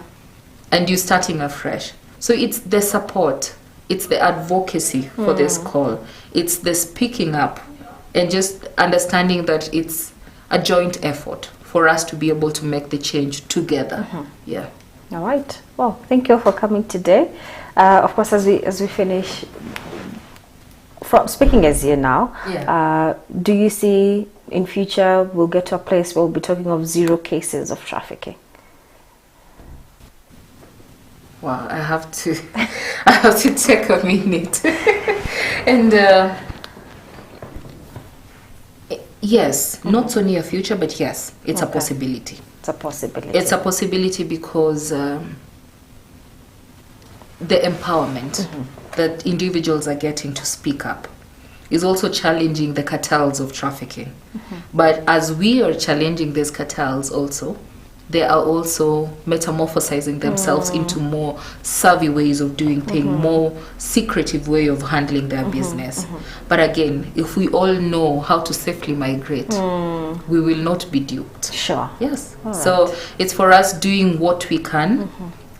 And you're starting afresh. So it's the support, it's the advocacy for this call, it's the speaking up, and just understanding that it's a joint effort for us to be able to make the change together. Yeah. All right. Well, thank you for coming today. Of course, as we finish, from speaking as you now, do you see in future we'll get to a place where we'll be talking of 0 cases of trafficking? Wow, I have to take a minute. And yes, not so near future, but yes, it's a possibility. It's a possibility. It's a possibility because the empowerment that individuals are getting to speak up is also challenging the cartels of trafficking. But as we are challenging these cartels also, they are also metamorphosizing themselves into more savvy ways of doing things, more secretive way of handling their business. But again, if we all know how to safely migrate, we will not be duped. Sure. Yes. All So right. it's for us doing what we can,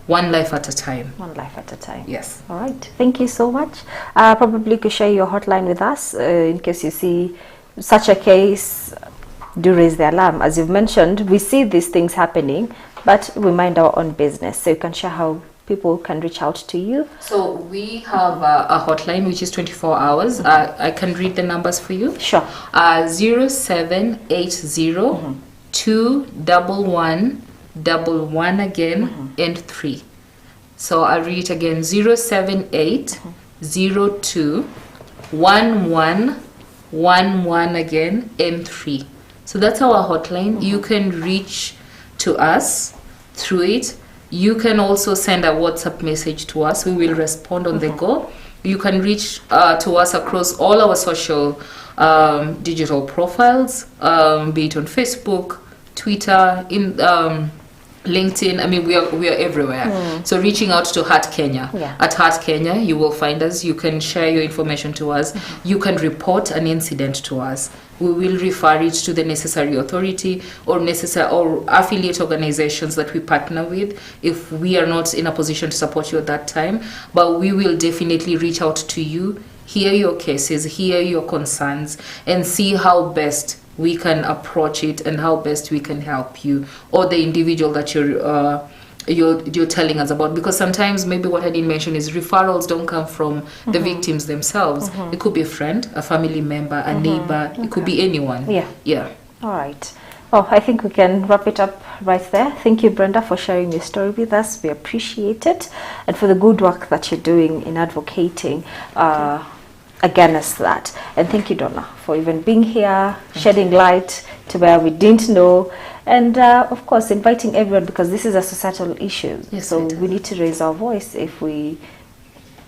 one life at a time. One life at a time. Yes. All right. Thank you so much. Probably could share your hotline with us in case you see such a case. Do raise the alarm. As you've mentioned, we see these things happening, but we mind our own business. So you can share how people can reach out to you. So we have a hotline which is 24 hours. I can read the numbers for you. Sure. 0780 211 11 again and 3. So I'll read it again. 078 02 11 11 again and 3. So that's our hotline. You can reach to us through it. You can also send a WhatsApp message to us. We will respond on the go. You can reach to us across all our social digital profiles, be it on Facebook, Twitter, in LinkedIn. I mean, we are everywhere. So reaching out to Heart Kenya. At Heart Kenya, you will find us. You can share your information to us. You can report an incident to us. We will refer it to the necessary authority or affiliate organizations that we partner with if we are not in a position to support you at that time. But we will definitely reach out to you, hear your cases, hear your concerns, and see how best we can approach it and how best we can help you or the individual that you're telling us about. Because sometimes maybe what I didn't mention is referrals don't come from the victims themselves. It could be a friend, a family member, a neighbor. It could be anyone. Yeah. All right. Well, I think we can wrap it up right there. Thank you, Brenda, for sharing your story with us. We appreciate it, and for the good work that you're doing in advocating against that. And thank you, Donna, for even being here, shedding light to where we didn't know, and of course inviting everyone, because this is a societal issue. So we need to raise our voice. If we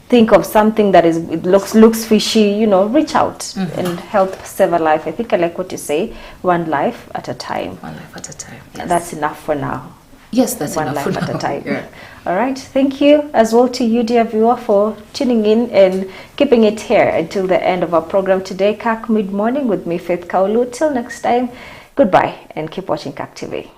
think of something that looks fishy, reach out and help save a life. I think I like what you say, one life at a time. One life at a time. That's enough for now. Yes, that's one enough life for at now. a time. Yeah. All right. Thank you as well to you, dear viewer, for tuning in and keeping it here until the end of our program today. Kirk Mid Morning with me, Faith Kaulu. Till next time, goodbye and keep watching Kirk TV.